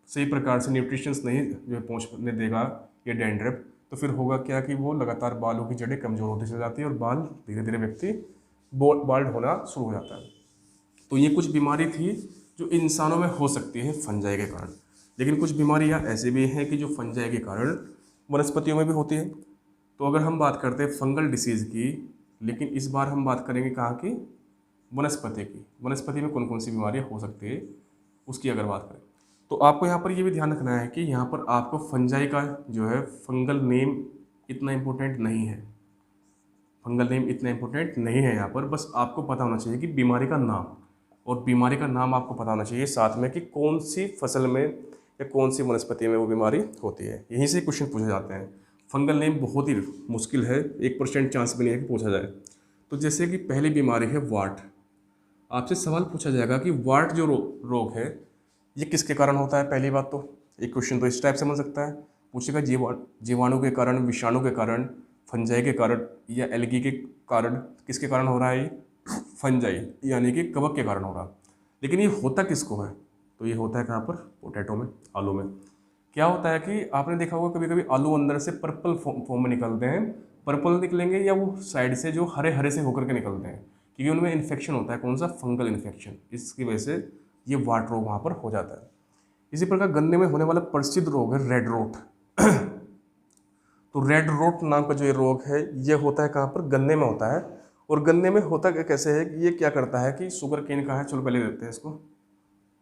A: सही प्रकार से न्यूट्रिशंस नहीं जो पहुँचने देगा ये डैंड्रफ, तो फिर होगा क्या कि वो लगातार बालों की जड़ें कमज़ोर होती चली जाती है और बाल धीरे धीरे व्यक्ति बाल्ड होना शुरू हो जाता है। तो ये कुछ बीमारी थी जो इंसानों में हो सकती है फंजाई के कारण, लेकिन कुछ बीमारियां ऐसे भी हैं कि जो फंजाई के कारण वनस्पतियों में भी होती है। तो अगर हम बात करते हैं फंगल डिसीज़ की, लेकिन इस बार हम बात करेंगे कहाँ की, वनस्पति की। वनस्पति में कौन कौन सी बीमारियाँ हो सकती है उसकी अगर बात करें, तो आपको यहाँ पर ये भी ध्यान रखना है कि यहाँ पर आपको फंजाई का जो है फंगल नेम इतना इम्पोर्टेंट नहीं है, फंगल नेम इतना इम्पोर्टेंट नहीं है यहाँ पर। बस आपको पता होना चाहिए कि बीमारी का नाम, और बीमारी का नाम आपको पता होना चाहिए साथ में कि कौन सी फसल में या कौन सी वनस्पति में वो बीमारी होती है। यहीं से क्वेश्चन पूछे जाते हैं। फंगल नेम बहुत ही मुश्किल है, 1% चांस भी नहीं है कि पूछा जाए। तो जैसे कि पहली बीमारी है वार्ट, आपसे सवाल पूछा जाएगा कि वार्ट जो रोग है ये किसके कारण होता है। पहली बात तो एक क्वेश्चन तो इस टाइप से बन सकता है, पूछेगा जीवाणु के कारण, विषाणु के कारण, फंजाई के कारण या एल्गी के कारण। किसके कारण हो रहा है ये? फंजाई यानी कि कवक के कारण हो रहा। लेकिन ये होता किसको है? तो ये होता है कहाँ पर? पोटैटो में, आलू में। क्या होता है कि आपने देखा होगा कभी कभी आलू अंदर से पर्पल फॉर्म में निकलते हैं, पर्पल निकलेंगे या वो साइड से जो हरे हरे से होकर के निकलते हैं, क्योंकि उनमें इन्फेक्शन होता है। कौन सा? Fungal infection. इसकी वजह से ये वाट रोग वहाँ पर हो जाता है। इसी प्रकार गन्ने में होने वाला प्रसिद्ध रोग है रेड रोट। तो रेड रोट नाम का जो ये रोग है ये होता है कहाँ पर? गन्ने में होता है। और गन्ने में होता कैसे है कि ये क्या करता है कि शुगर केन का है, चलो पहले देखते हैं इसको।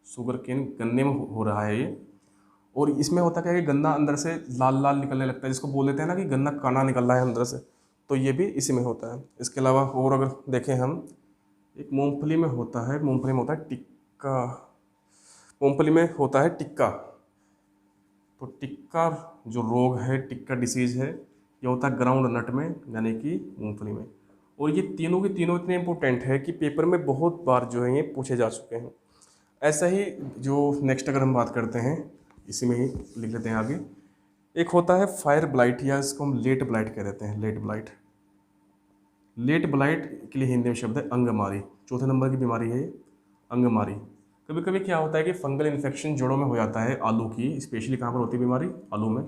A: शुगर केन गन्ने में हो रहा है ये, और इसमें होता क्या है कि गन्ना अंदर से लाल लाल निकलने लगता है, जिसको बोल देते हैं ना कि गन्ना काना निकल रहा है अंदर से, तो ये भी इसी में होता है। इसके अलावा और अगर देखें हम, एक मूंगफली में होता है, मूंगफली में होता है टिक्का, मूंगफली में होता है टिक्का। तो टिक्का जो रोग है, टिक्का डिसीज़ है, ये होता है ग्राउंड नट में यानी कि मूंगफली में। और ये तीनों के तीनों इतने इंपॉर्टेंट है कि पेपर में बहुत बार जो है ये पूछे जा चुके हैं। ऐसा ही जो नेक्स्ट अगर हम बात करते हैं, इसी में ही लिख लेते हैं आगे। एक होता है फायर ब्लाइट, या इसको हम लेट ब्लाइट कह देते हैं, लेट ब्लाइट। लेट ब्लाइट के लिए हिंदी में शब्द है अंगमारी। चौथे नंबर की बीमारी है अंगमारी। कभी कभी क्या होता है कि फंगल इन्फेक्शन जड़ों में हो जाता है आलू की, स्पेशली कहाँ पर होती है बीमारी? आलू में।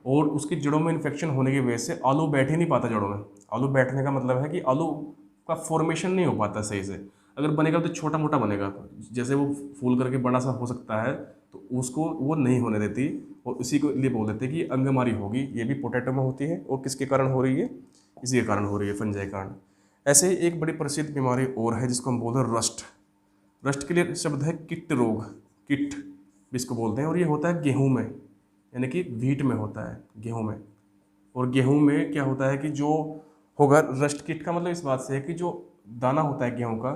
A: और उसकी जड़ों में इन्फेक्शन होने की वजह से आलू बैठ ही नहीं पाता जड़ों में। आलू बैठने का मतलब है कि आलू का फॉर्मेशन नहीं हो पाता सही से। अगर बनेगा तो छोटा मोटा बनेगा, जैसे वो फूल करके बड़ा सा हो सकता है, तो उसको वो नहीं होने देती, और उसी को लिए बोल देते हैं कि अंगमारी होगी। ये भी पोटैटो में होती है, और किसके कारण हो रही है? इसी के कारण हो रही है, फंजाई के कारण। ऐसे ही एक बड़ी प्रसिद्ध बीमारी और है जिसको हम बोलते हैं रस्ट। रस्ट के लिए शब्द है किट रोग, किट भी इसको बोलते हैं, और ये होता है गेहूं में, यानी कि व्हीट में होता है, गेहूं में। और गेहूं में क्या होता है कि जो होगा रस्ट किट का मतलब इस बात से है कि जो दाना होता है गेहूं का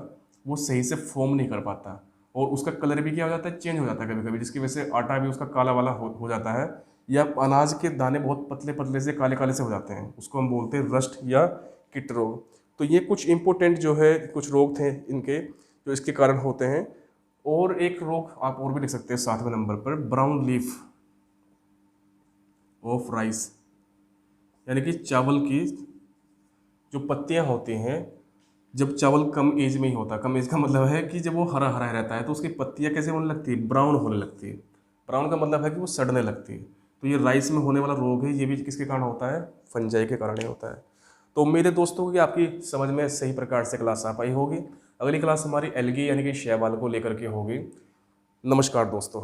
A: वो सही से फॉर्म नहीं कर पाता, और उसका कलर भी क्या हो जाता है? चेंज हो जाता है कभी कभी, जिसकी वजह से आटा भी उसका काला वाला हो जाता है, या अनाज के दाने बहुत पतले पतले से काले काले से हो जाते हैं। उसको हम बोलते हैं रस्ट या किट रोग। तो ये कुछ इंपॉर्टेंट जो है कुछ रोग थे इनके जो इसके कारण होते हैं। और एक रोग आप और भी लिख सकते हैं 7वें नंबर पर, ब्राउन लीफ ऑफ राइस, यानी कि चावल की जो पत्तियां होती हैं, जब चावल कम एज में ही होता है, कम एज का मतलब है कि जब वो हरा हरा रहता है तो उसकी पत्तियां कैसे होने लगती है? ब्राउन होने लगती है। ब्राउन का मतलब है कि वो सड़ने लगती है। तो ये राइस में होने वाला रोग है, ये भी किसके कारण होता है? फंजाई के कारण ही होता है। तो मेरे दोस्तों की आपकी समझ में सही प्रकार से क्लास आ पाई होगी। अगली क्लास हमारी एल्गी यानी कि शैवाल को लेकर के होगी। नमस्कार दोस्तों।